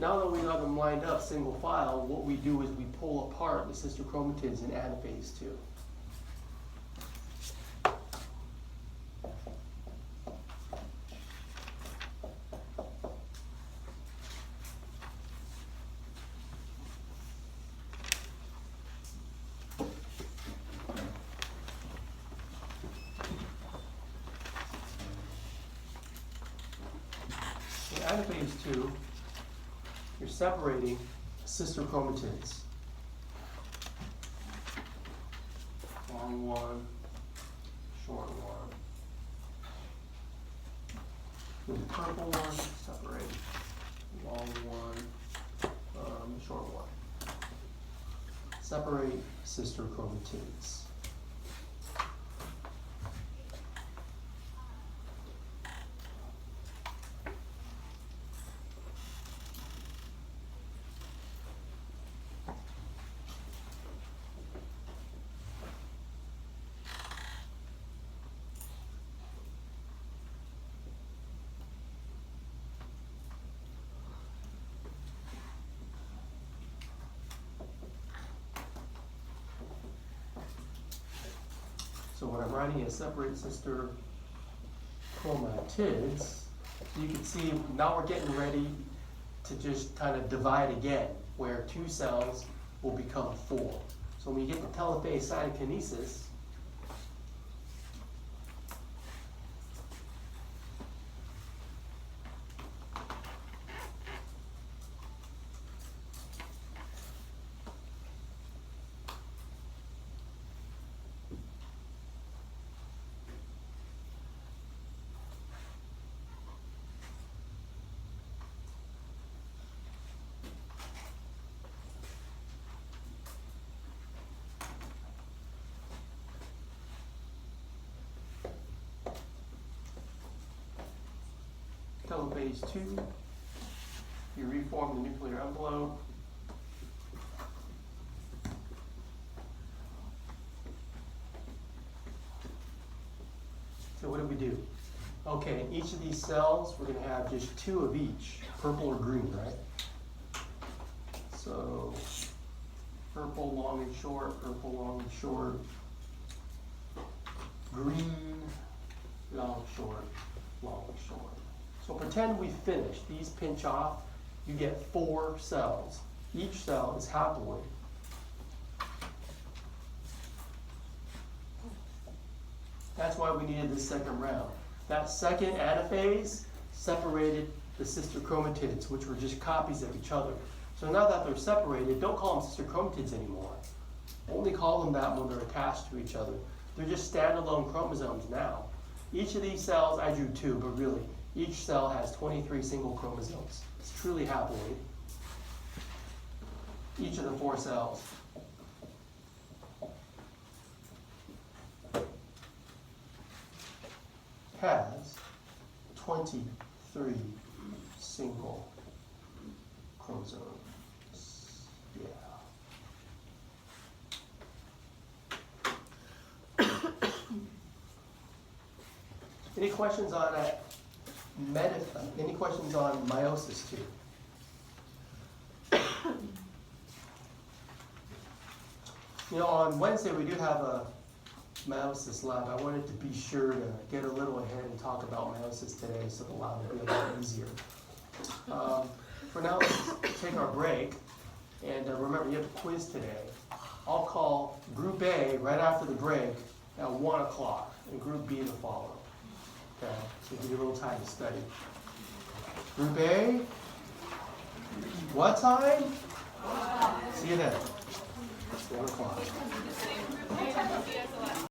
Now that we have them lined up single file, what we do is we pull apart the sister chromatids in anaphase 2. Anaphase 2, you're separating sister chromatids. Long one, short one. With the purple one, separate. Long one, short one. Separate sister chromatids. So what I'm writing is separate sister chromatids. You can see now we're getting ready to just kind of divide again, where 2 cells will become 4. So when you get the telophase cytokinesis, telophase 2, you reform the nuclear envelope. So what do we do? Okay, in each of these cells, we're going to have just 2 of each, purple or green, right? So purple long and short, purple long and short, green, long, short, long, short. So pretend we finished. These pinch off. You get 4 cells. Each cell is haploid. That's why we needed this second round. That second anaphase separated the sister chromatids, which were just copies of each other. So now that they're separated, don't call them sister chromatids anymore. Only call them that when they're attached to each other. They're just standalone chromosomes now. Each of these cells, I drew 2, but really, each cell has 23 single chromosomes. It's truly haploid. Each of the 4 cells. Has 23 3 single chromosomes. Yeah. Any questions on any questions on meiosis too? You know, on Wednesday we do have a meiosis lab. I wanted to be sure to get a little ahead and talk about meiosis today, so the lab will be a lot easier. For now, let's take our break. And remember, you have a quiz today. I'll call Group A right after the break at 1 o'clock, and Group B to follow. Okay, so give you a little time to study. Group A, what time? See you then. 1 o'clock.